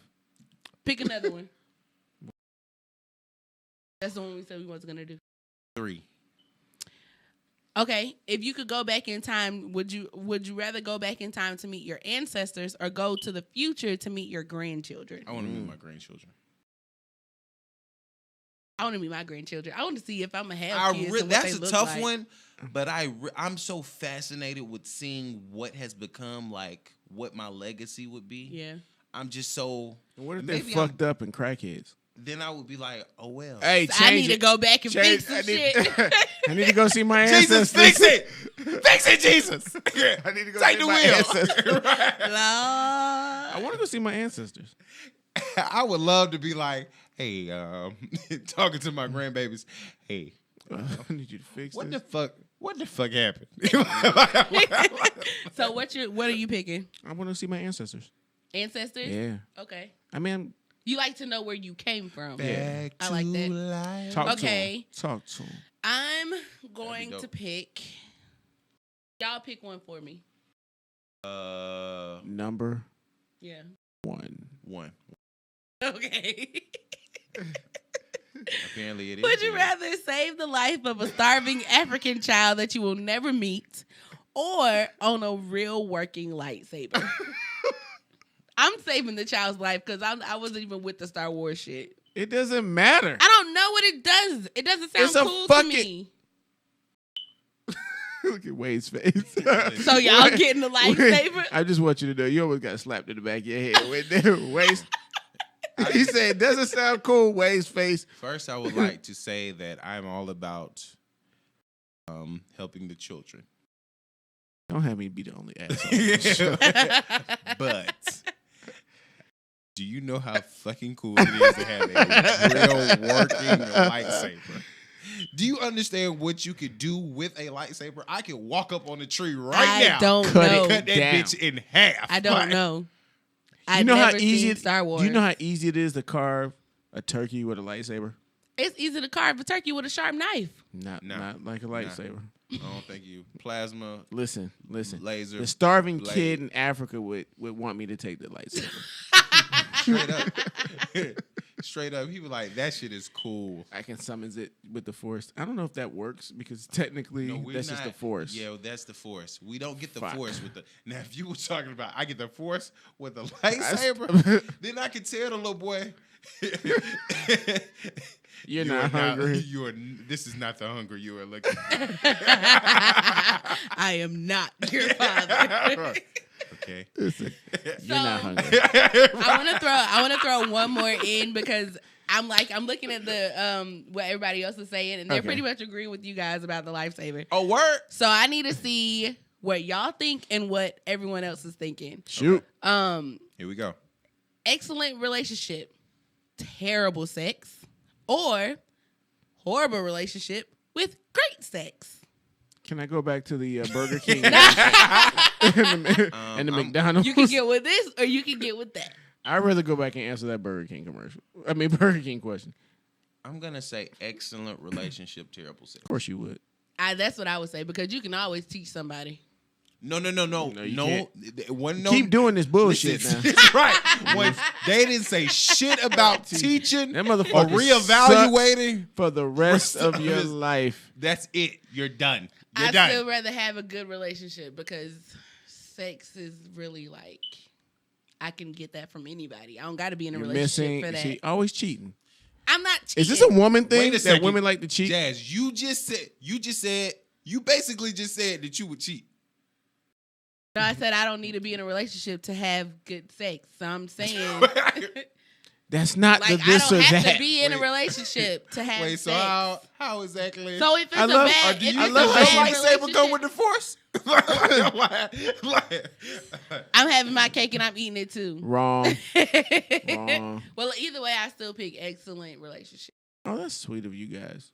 Pick another one. That's the one we said we wasn't gonna do. 3. Okay, if you could go back in time, would you rather go back in time to meet your ancestors or go to the future to meet your grandchildren? I want to meet my grandchildren. I want to meet my grandchildren. I want to see if I'm gonna have kids. And what That's they a look tough like. one, but I'm so fascinated with seeing what has become, like what my legacy would be. Yeah. I'm just so. What if they maybe fucked up and crackheads? Then I would be like, oh well. Hey, So I need to go back and Change- fix some I need- shit. I need to go see my Jesus, ancestors. fix it, fix it, Jesus. I need to go Take see the my wheel. ancestors. Lord. I want to go see my ancestors. I would love to be like, hey, talking to my grandbabies. Hey, I need you to fix what this. the fuck happened? So what are you picking? I want to see my ancestors. Ancestors? Yeah. Okay. I mean, You like to know where you came from. Back I like that. to life. talk Okay. to them. Talk to them. I'm going dope. to pick. Y'all pick one for me. Number Yeah. 1. 1. Okay. Apparently it is. Would you yeah. rather save the life of a starving African child that you will never meet or own a real working lightsaber? I'm saving the child's life because I wasn't even with the Star Wars shit. It doesn't matter. I don't know what it does. It doesn't sound It's a cool fucking- to me. Look at Wade's face. So y'all getting the lightsaber? I just want you to know you almost got slapped in the back of your head with Wade's. He said, doesn't sound cool, Wade's face. First, I would like to say that I'm all about helping the children. Don't have me be the only asshole. But do you know how fucking cool it is to have a real working lightsaber? Do you understand what you could do with a lightsaber? I could walk up on the tree right now. I don't Cut know. it. Cut that down. bitch in half. I don't Like, know. You I've know how never easy seen Star Wars. Do you know how easy it is to carve a turkey with a lightsaber? It's easy to carve a turkey with a sharp knife. Not Nah. like a lightsaber. I don't think you. Plasma, Listen. laser, The starving blade. kid in Africa would want me to take the lightsaber. straight up. Straight up. He was like, that shit is cool. I can summons it with the force. I don't know if that works because technically No, we're that's just the not- force. Yeah, that's the force. We don't get the Fuck. force with the. Now, if you were talking about, I get the force with the lightsaber, then I could tell the little boy. You're You not are hungry. This is not the hunger you are looking for. I am not your father. Okay. You're not hungry. I want to throw one more in because I'm looking at the what everybody else is saying and they're Okay. pretty much agreeing with you guys about the lifesaver. Oh, word. So I need to see what y'all think and what everyone else is thinking. Shoot. Here we go. Excellent relationship, terrible sex, or horrible relationship with great sex. Can I go back to the Burger King and the McDonald's? You can get with this or you can get with that. I'd rather go back and answer that Burger King commercial. Burger King question. I'm gonna say excellent relationship, terrible sex. Of course you would. That's what I would say because you can always teach somebody. No. you can't. One, no. Keep doing this bullshit now. That's right. When they didn't say shit about teaching That or motherfucker reevaluating for the rest of your life. That's it. You're done. You're I'd done. still rather have a good relationship because sex is really like I can get that from anybody. I don't got to be in a You're relationship missing. for that. See, always cheating. I'm not cheating. Is this a woman thing Wait a that second. women like to cheat? Jazz, you basically just said that you would cheat. No, I said I don't need to be in a relationship to have good sex. So I'm saying That's not like the this I don't or have that. to be in a Wait. relationship to have Wait, so sex. how exactly? So if it's I love- a bad, do if you it's love a how bad she- lightsaber come relationship, with the force? I'm having my cake and I'm eating it too. Wrong. Wrong. Well, either way, I still pick excellent relationship. Oh, that's sweet of you guys.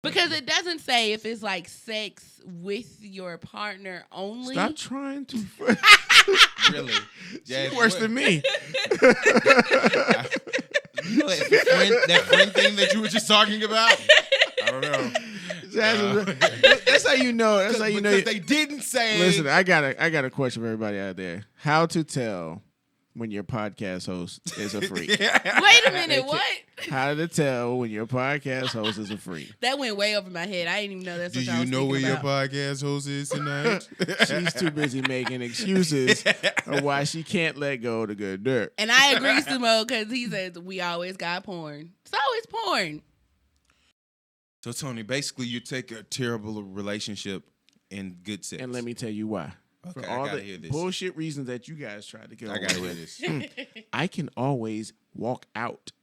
Because it doesn't say if it's like sex with your partner only. Stop trying to. Really? She's worse than me. You know that friend thing that you were just talking about? I don't know. That's how you know. That's how you know. Because they didn't say. Listen, I got a question for everybody out there. How to tell when your podcast host is a freak? Wait a minute, what? How to tell when your podcast host is a freak? That went way over my head. I didn't even know that's Do what I you was know thinking where about. your podcast host is tonight? She's too busy making excuses of why she can't let go of the good dirt. And I agree, Sumo, because he says we always got porn. It's always porn. So, Tony, basically, you take a terrible relationship and good sex. And let me tell you why. Okay, For I all gotta the hear this. bullshit reasons that you guys tried to get I away gotta hear with. this. I can always walk out.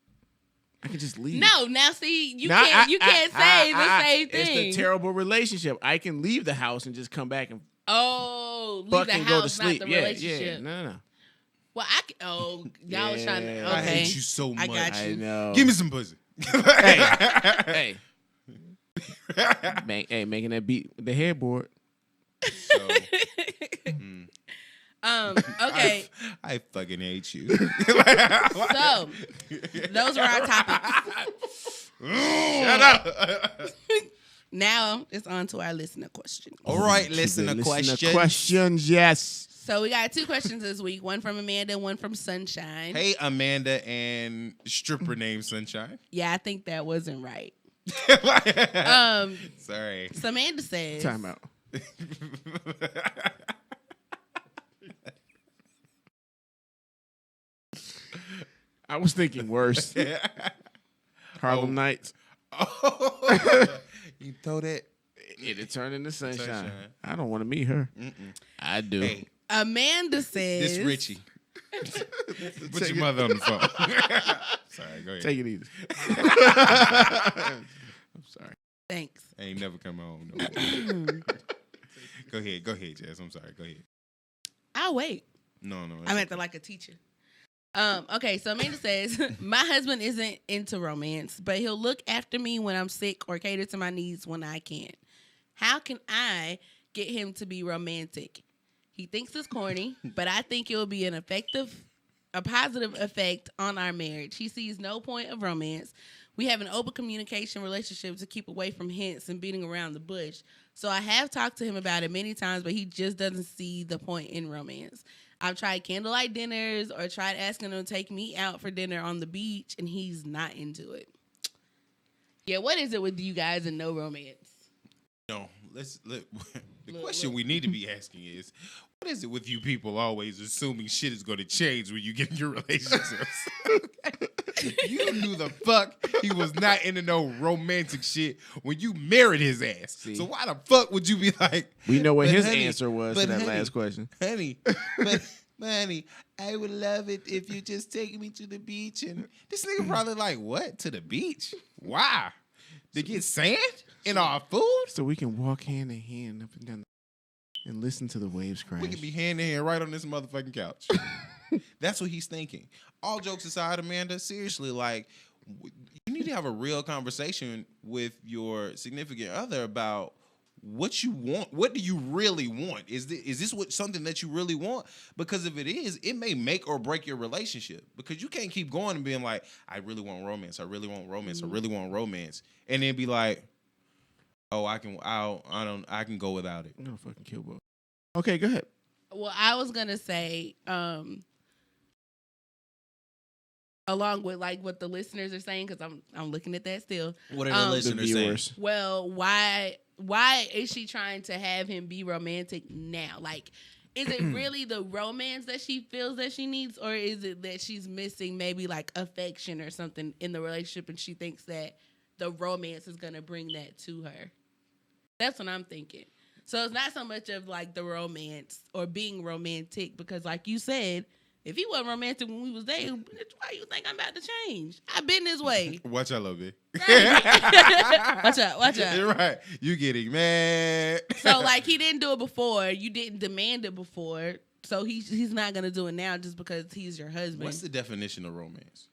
I can just leave. No, now see, you Now, can't say the same thing. It's the terrible relationship. I can leave the house and just come back and Oh, leave fuck the and house, go to sleep. not the Yeah, relationship. no. Well, y'all was trying to. Yeah. Okay. I hate you so much. I got you. I know. Give me some pussy. hey. Making that beat with the headboard. So, Okay. I fucking hate you. So, those were our topics. Shut up. Now it's on to our listener questions. All right, listener questions. Questions, yes. So we got 2 questions this week. One from Amanda, one from Sunshine. Hey, Amanda and stripper named Sunshine. Yeah, I think that wasn't right. Sorry. So Amanda says, Time out. I was thinking worse. Harlem Nights. Oh. You throw that. It turned into sunshine. Sunshine. I don't want to meet her. I do. Hey, Amanda says, this Richie. Put your mother on the phone. Sorry, go ahead. Take it easy. I'm sorry. Thanks. I ain't never come home. No more. Go ahead, Jazz. I'm sorry. Go ahead. I'll wait. No. I'm acting like a teacher. Okay, so Amanda says, my husband isn't into romance, but he'll look after me when I'm sick or cater to my needs when I can't. How can I get him to be romantic? He thinks it's corny, but I think it will be a positive effect on our marriage. He sees no point of romance. We have an open communication relationship to keep away from hints and beating around the bush. So I have talked to him about it many times, but he just doesn't see the point in romance. I've tried candlelight dinners or tried asking him to take me out for dinner on the beach, and he's not into it. Yeah, what is it with you guys and no romance? No, the question we need to be asking is, what is it with you people always assuming shit is going to change when you get in your relationships? You knew the fuck he was not into no romantic shit when you married his ass. See? So why the fuck would you be like? We know what "But his honey, answer was but to that honey, last question. honey, but honey, I would love it if you just take me to the beach. And this nigga probably like, what? To the beach? Why? To get sand in our food? So we can walk hand in hand up and down and listen to the waves crash. We can be hand in hand right on this motherfucking couch. That's what he's thinking. All jokes aside, Amanda, seriously, like, you need to have a real conversation with your significant other about what you want. What do you really want? Is this something that you really want? Because if it is, it may make or break your relationship. Because you can't keep going and being like, I really want romance. I really want romance. I really want romance. And then be like, oh, I can go without it. No fucking kill boy. Okay, go ahead. Well, I was gonna say, along with like what the listeners are saying, because I'm looking at that still. What are the listeners saying? Well, why is she trying to have him be romantic now? Like, is it really the romance that she feels that she needs, or is it that she's missing maybe like affection or something in the relationship, and she thinks that the romance is gonna bring that to her? That's what I'm thinking. So it's not so much of like the romance or being romantic, because like you said, if he wasn't romantic when we was dating, why you think I'm about to change? I've been this way. Watch out, little bit. Right. Watch out. You're right. You getting mad. So like he didn't do it before. You didn't demand it before. So he's not gonna do it now just because he's your husband. What's the definition of romance?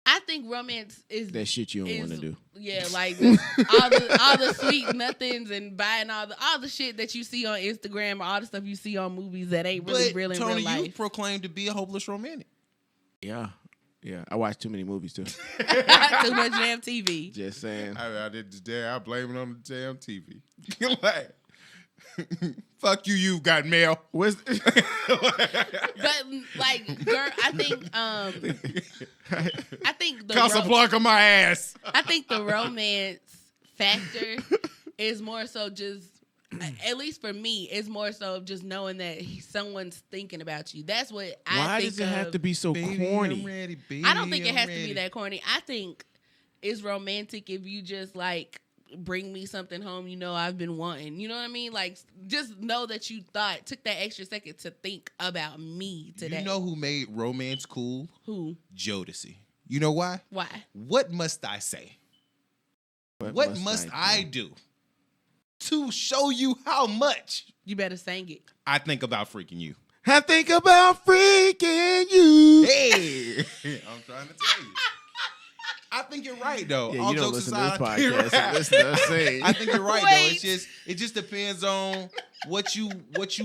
I think romance is that shit you don't want to do. Yeah, like all the sweet nothings and buying all the shit that you see on Instagram, or all the stuff you see on movies that ain't really real in Tony, real life. you proclaim to be a hopeless romantic. Yeah. I watch too many movies too. Too much damn TV. Just saying. I did the damn. I blame it on the damn TV. Like, fuck you. You've got mail. But like, girl, I think the Casablanca my ass. I think the romance factor is more so just, at least for me, it's more so just knowing that someone's thinking about you. That's what I think. Why does it have to be so corny? I'm ready, baby, I don't think it has to be that corny. I think it's romantic if you just like bring me something home I've been wanting. You know what I mean? Like, just know that you took that extra second to think about me today. You know who made romance cool? Who? Jodeci. You know why? Why? What must I say? What must I do to show you how much You better sing it. I think about freaking you? I think about freaking you. Hey, I'm trying to tell you. I think you're right though. Yeah, all you don't jokes listen aside, to this podcast. So listen to us sing. I think you're right Wait. though. It just depends on what you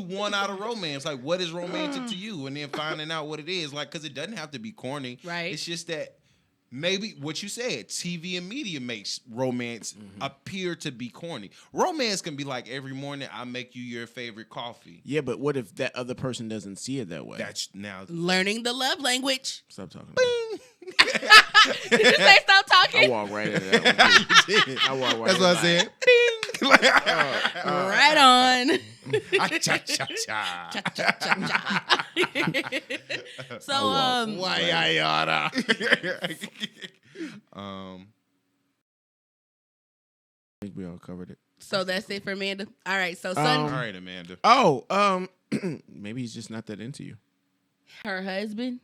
want out of romance. Like, what is romantic to you, and then finding out what it is. Like, because it doesn't have to be corny. Right. It's just that maybe what you said, TV and media makes romance appear to be corny. Romance can be like, every morning I make you your favorite coffee. Yeah, but what if that other person doesn't see it that way? That's now Learning the love language. Stop talking. Did you say stop talking? I walk right into that one. I walk right. That's what I said. Bing. Right on. Cha-cha-cha. Cha-cha-cha-cha. So Why I oughta? um. I think we all covered it. So that's it for Amanda. All right. So All right, Amanda. Oh, maybe he's just not that into you. her husband.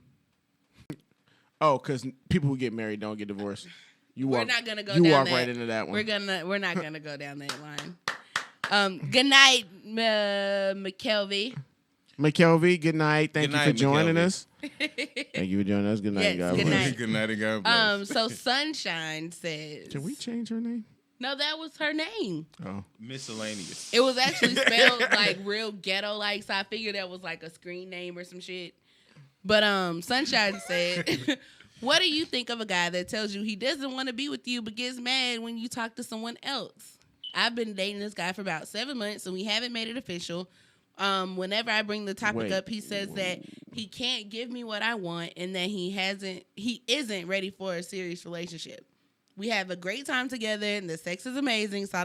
Oh, because people who get married don't get divorced. We're not gonna go. You down walk that. right into that one. We're not gonna go down that line. Good night, McKelvey. McKelvey, good night. Thank you for joining McKelvey. us. Thank you for joining us. Good night, Yes, God good bless. night. Good night and God bless. So Sunshine says. Can we change her name? No, that was her name. Oh. Miscellaneous. It was actually spelled like real ghetto like, so I figured that was like a screen name or some shit. But Sunshine said, what do you think of a guy that tells you he doesn't want to be with you but gets mad when you talk to someone else? I've been dating this guy for about 7 months and we haven't made it official. Whenever I bring the topic up, he says that he can't give me what I want and that he isn't ready for a serious relationship. We have a great time together and the sex is amazing, so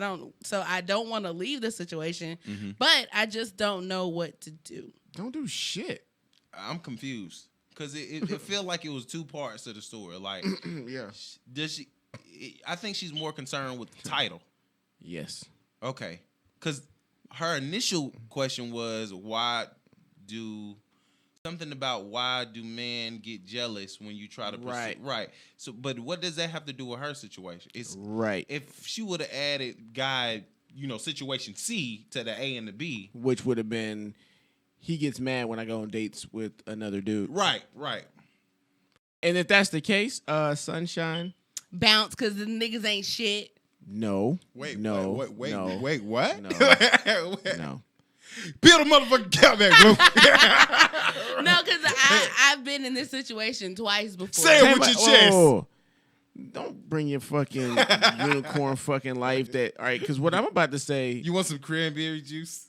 I don't want to leave the situation, but I just don't know what to do. Don't do shit. I'm confused because it felt like it was two parts of the story. Like, Yeah. does she? I think she's more concerned with the title. Yes. Okay, because her initial question was why do men get jealous when you try to pursue? Right. So, but what does that have to do with her situation? It's right. If she would have added guy, situation C to the A and the B, which would have been, he gets mad when I go on dates with another dude. Right. And if that's the case, Sunshine, Bounce because the niggas ain't shit. No. Wait, no. wait, no. wait, what? No. What? No. Build a motherfucking countback, Blue. No, because I've been in this situation twice before. Say it with your chest. Oh, don't bring your fucking unicorn fucking life. That all right? Because what I'm about to say. You want some cranberry juice?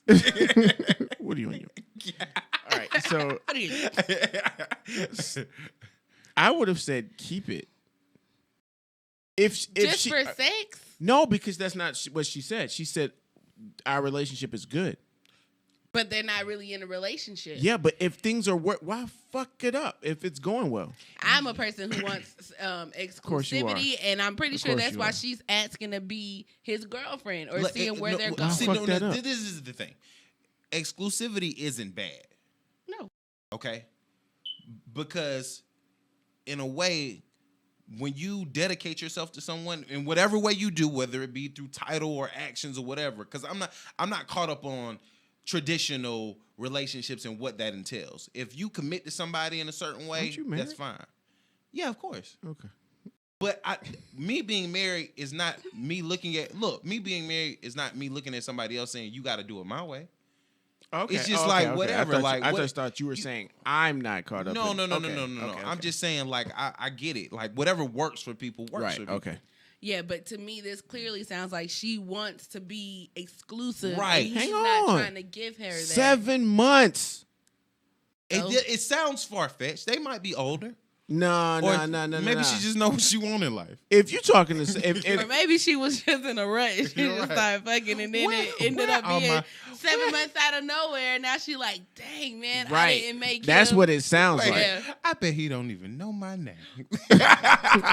What are you on your? All right, so I would have said keep it. If Just she, for sex? no, because that's not what she said. She said our relationship is good. But they're not really in a relationship. Yeah, but if things are why fuck it up if it's going well? I'm a person who wants exclusivity, and I'm pretty sure that's why she's asking to be his girlfriend or seeing where they're going. See, this is the thing. Exclusivity isn't bad. No. Okay? Because in a way, when you dedicate yourself to someone in whatever way you do, whether it be through title or actions or whatever, because I'm not caught up on traditional relationships and what that entails. If you commit to somebody in a certain way, that's fine. Yeah, of course. Okay. But me being married is not me looking at me being married is not me looking at somebody else saying you got to do it my way. Okay. It's just whatever. I just thought you were saying I'm not caught up. No. Okay. I'm just saying I get it. Like whatever works for people works for people. Okay. Yeah, but to me, this clearly sounds like she wants to be exclusive. Right. And he's Hang not on. trying to give her that. 7 months. It sounds far-fetched. They might be older. No. Maybe she just knows what she wants in life. If you're talking to, Or maybe she was just in a rush. She You're just right. started fucking, and then it ended up are being my- 7 months out of nowhere. And now she like, dang, man, I right, didn't make that's him. what it sounds like. Yeah. I bet he don't even know my name.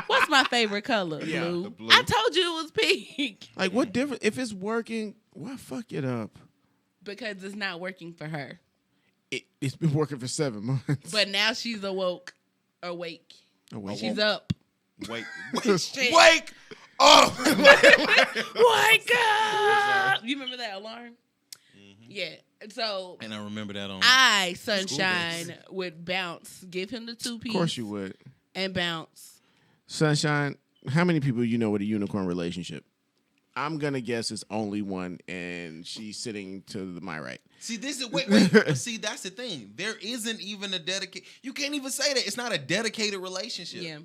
What's my favorite color? Yeah, Blue. the blue. I told you it was pink. Like what difference? If it's working, why fuck it up? Because it's not working for her. It's been working for 7 months. But now she's awake. Oh, wait. She's up. Wake Shit. wake up! Wake up! You remember that alarm? Mm-hmm. Yeah. So And I remember that on. Sunshine, would bounce. Give him the 2-piece. Of course you would. And bounce. Sunshine, how many people you know with a unicorn relationship? I'm gonna guess it's only one, and she's sitting to my right. See, this is wait. See, that's the thing. There isn't even a dedicated. You can't even say that. It's not a dedicated relationship. Yeah.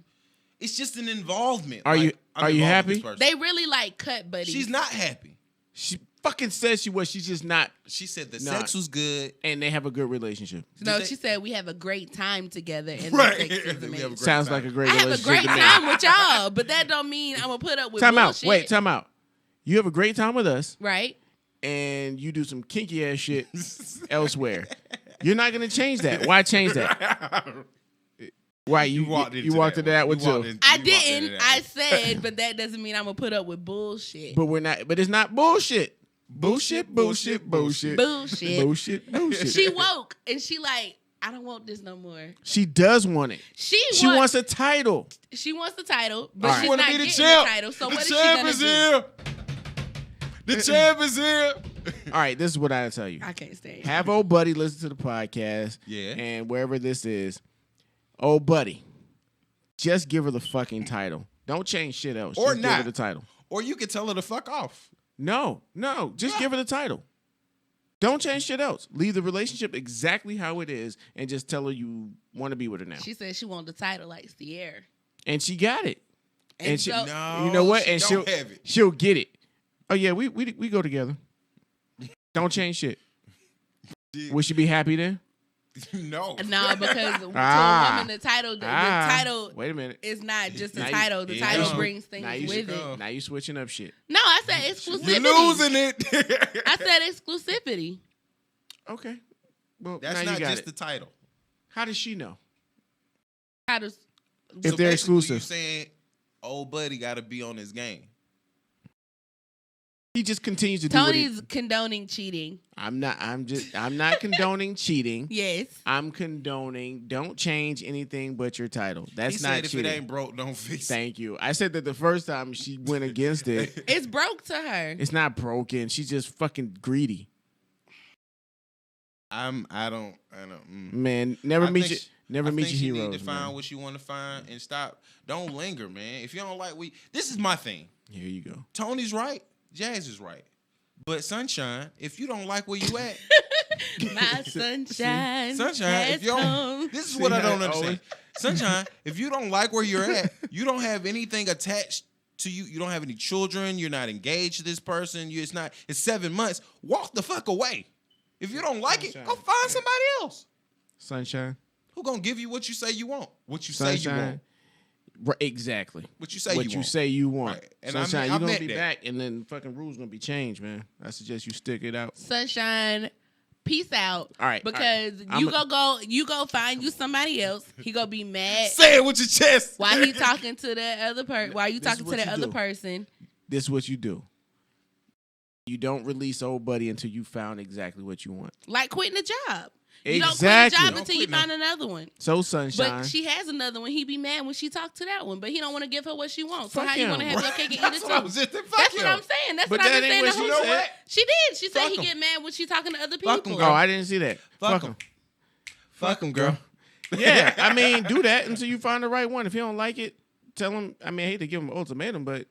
It's just an involvement. Are you I'm involved happy? with this person. They really like cut buddies. She's not happy. She fucking says she was. She's just not, She said the Nah. sex was good. and they have a good relationship. No, Did they- she said we have a great time together and Right. the sex is We have a amazing. great Sounds time. like a great I have a relationship great to me. time with y'all, but that don't mean I'm gonna put up with Time out. bullshit. Wait, time out. You have a great time with us, Right? and you do some kinky ass shit elsewhere. You're not gonna change that. Why change that? Why you walked into that one too? I didn't. I said, but that doesn't mean I'm gonna put up with bullshit. But we're not. But it's not bullshit. Bullshit. Bullshit. Bullshit. Bullshit. She woke and she like, I don't want this no more. She does want it. She wants a title. She wants the title, but All right. she's wanna not be the getting champ. the title. So The what is she champ gonna is do? here. The champ is here. All right, this is what I tell you. I can't stay. Have old buddy listen to the podcast. Yeah. And wherever this is, old buddy, just give her the fucking title. Don't change shit else. Or just not. give her the title. Or you could tell her to fuck off. No, just give her the title. Don't change shit else. Leave the relationship exactly how it is and just tell her you want to be with her now. She said she wanted the title like Sierra. And she got it. And she, so- No, you know what? she And don't have it. she'll get it. Oh yeah, we go together. Don't change shit. Would she be happy then? No. No, because to a woman, the title, the title Wait a minute. is not just a Now you- title. The yeah. title brings Now things you with should it. go. Now you switching up shit. No, I said exclusivity. You're losing it. I said exclusivity. Okay. Well, That's now not you got just it. the title. How does she know? How does If So they're basically exclusive. You saying old buddy got to be on his game. He just continues to do what he... Tony's condoning cheating? I'm not condoning cheating. Yes. I'm condoning don't change anything but your title. That's He not said if cheating. it ain't broke, don't fix it. Thank you. I said that the first time she went against it. It's broke to her. It's not broken. She's just fucking greedy. I don't. Man, never I meet think your she- Never meet your You heroes. need to find what you want to find and stop. Don't linger, man. If you don't like this is my thing. Here you go. Tony's right. Jazz is right. But Sunshine, if you don't like where you at, my sunshine. Sunshine, if you don't, this is what I don't understand. Sunshine, if you don't like where you're at, you don't have anything attached to you. You don't have any children. You're not engaged to this person. It's 7 months. Walk the fuck away. If you don't like it, go find somebody else. Sunshine. Who gonna give you what you say you want? What you say you want? Right, exactly. What you say what you you want. say you want. Right. And Sunshine, I you're gonna meant be that. back, and then fucking rules gonna be changed, man. I suggest you stick it out. Sunshine, peace out. All right, because you go find you somebody else. He gonna be mad. Say it with your chest. While he talking to that other person. While you This talking is to what that you other do. person. This is what you do. You don't release old buddy until you found exactly what you want. Like quitting a job. Exactly. You don't quit a job Don't until you quit no- find another one. So Sunshine. But she has another one. He be mad when she talked to that one, but he don't want to give her what she wants. So Fuck how you him. want to have your cake and eat That's it what I too? was just saying. That's what I'm saying. That's But what I've that been ain't saying what the she whole said. time. She did. She said Fuck he him. get mad when she talking to other Fuck people. him, Oh, I didn't see that. Fuck Fuck him. Fuck him, girl. Yeah, I mean, do that until you find the right one. If you don't like it, tell him. I mean, I hate to give him an ultimatum, but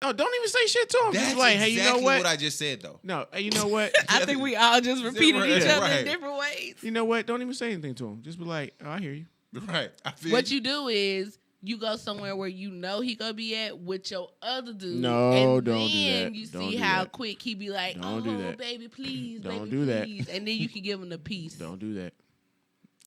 no, don't even say shit to him. That's Just like, hey, you know what? I just said though. No, hey, you know what? I think we all just repeated Right, each other right. in different ways. You know what? Don't even say anything to him. Just be like, oh, I hear you. Right. I feel What you do is you go somewhere where you know he gonna be at with your other dude. No, and don't do then that. you Don't see do how that. quick he be like, Don't do that. baby, please, Don't baby, do that. please. And then you can give him the peace. Don't do that.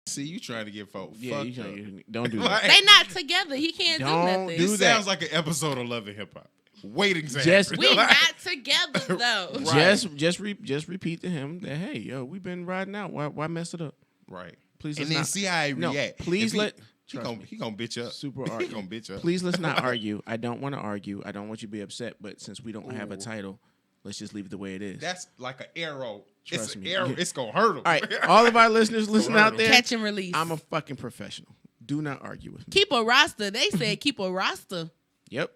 See, you trying to get folks Yeah, fucked you up. don't do that. Like, They not together. He can't Don't do nothing. do this that. sounds like an episode of Love and Hip Hop. Waiting to Just- happen. We Like, not together though. Right. Just repeat to him that, hey, yo, we've been riding out. Why mess it up? Right. Please And let's then not. see how he No, react. please If let. He trust me. gonna bitch up. Super He argue. gonna bitch up. Please let's not argue. I don't want to argue. I don't want you to be upset. But since we don't have a Ooh. title, let's just leave it the way it is. That's like an arrow. Trust It's an me. arrow. Yeah. It's gonna hurt him. All right, all of our listeners, listen out there. Catch and release. I'm a fucking professional. Do not argue with me. Keep a roster. They said keep a roster. Yep.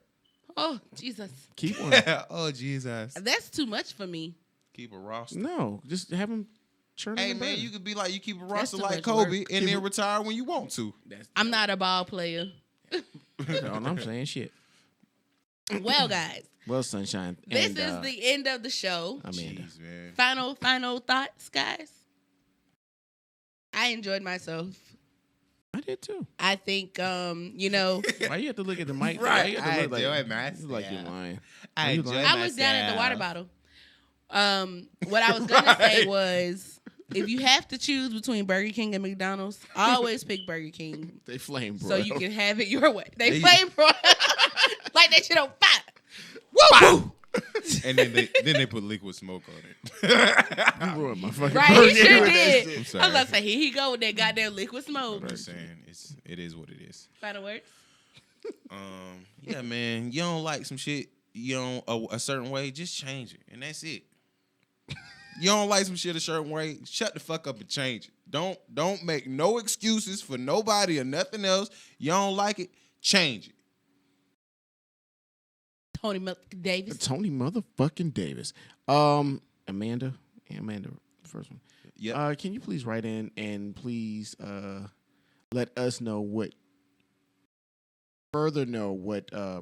Oh, Jesus. Keep one. Oh Jesus. That's too much for me. Keep a roster. No, just have them churn. Hey in the man, burner. you could be like you keep a roster too like much Kobe work. and then retire when you want to. I'm not a ball player. That's all I'm saying. Shit. Well, guys, Well, Sunshine. this and, is the end of the show. Amanda. Jeez, man. Final thoughts, guys. I enjoyed myself. I did too. I think, you know, Why you have to look at the mic? Right. Why you have to look I like, enjoyed myself. you look like you're lying. I You enjoyed lying? I was down at the water myself. bottle. What I was gonna say was, if you have to choose between Burger King and McDonald's, always pick Burger King They flame, bro. so you can have it your way. They They- flame bro, like that shit on fire. Woo! And then they put liquid smoke on it. You ruined my fucking Right, burger he sure with that did. shit. I'm I sorry. was about to say, here he go with that goddamn liquid smoke. I'm just saying, it is what it is. Final words. Yeah, man. You don't like some shit, you don't a certain way, just change it, and that's it. You don't like some shit a certain way, shut the fuck up and change it. Don't make no excuses for nobody or nothing else. You don't like it, change it. Tony Davis. Tony motherfucking Davis. Amanda, the first one. Yep. Can you please write in and please let us know what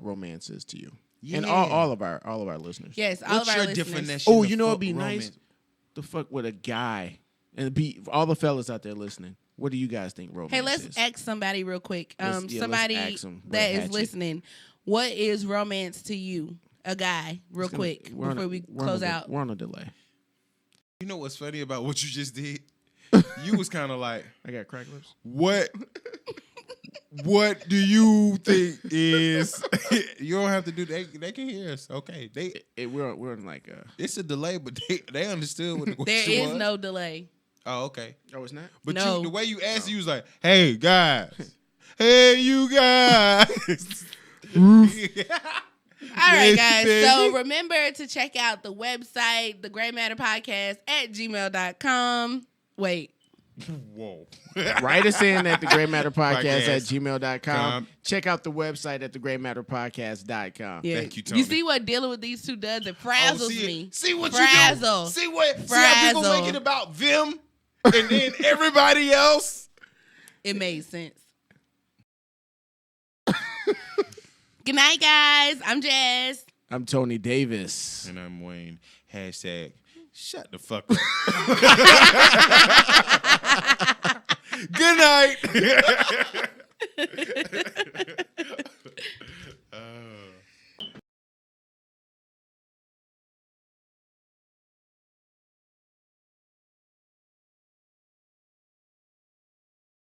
romance is to you, and all of our listeners. Yes, all What's of our your listeners. definition? Oh, of you know fuck it'd be romance? nice to fuck with a guy and be all the fellas out there listening. What do you guys think romance Hey, let's is? ask somebody real quick. Let's Somebody ask 'em with that a is hatchet. listening. What is romance to you? A guy, real It's gonna- quick, we're on before a- we we're on close a- out. We're on a delay. You know what's funny about what you just did? You was kind of like, I got crack lips. what do you think is? You don't have to do that. They can hear us. Okay, We're on like it's a delay, but they understood what the There question is was. no delay. Oh, okay. Oh, it's not. But No. the way you asked, you was like, "Hey guys, hey you guys." All right, guys. baby. So remember to check out the website, thegreymatterpodcast at gmail.com. Wait. Whoa. Write us in at thegreymatterpodcast at Podcast. gmail.com. Check out the website at thegreymatterpodcast.com. Yeah. Thank you, Tony. You see what dealing with these two does? It frazzles me. See what Frazzle. you do. See how people Frazzle. make it about them, and then everybody else. It made sense. Good night, guys. I'm Jazz. I'm Tony Davis. And I'm Wayne. Hashtag shut the fuck up. Good night.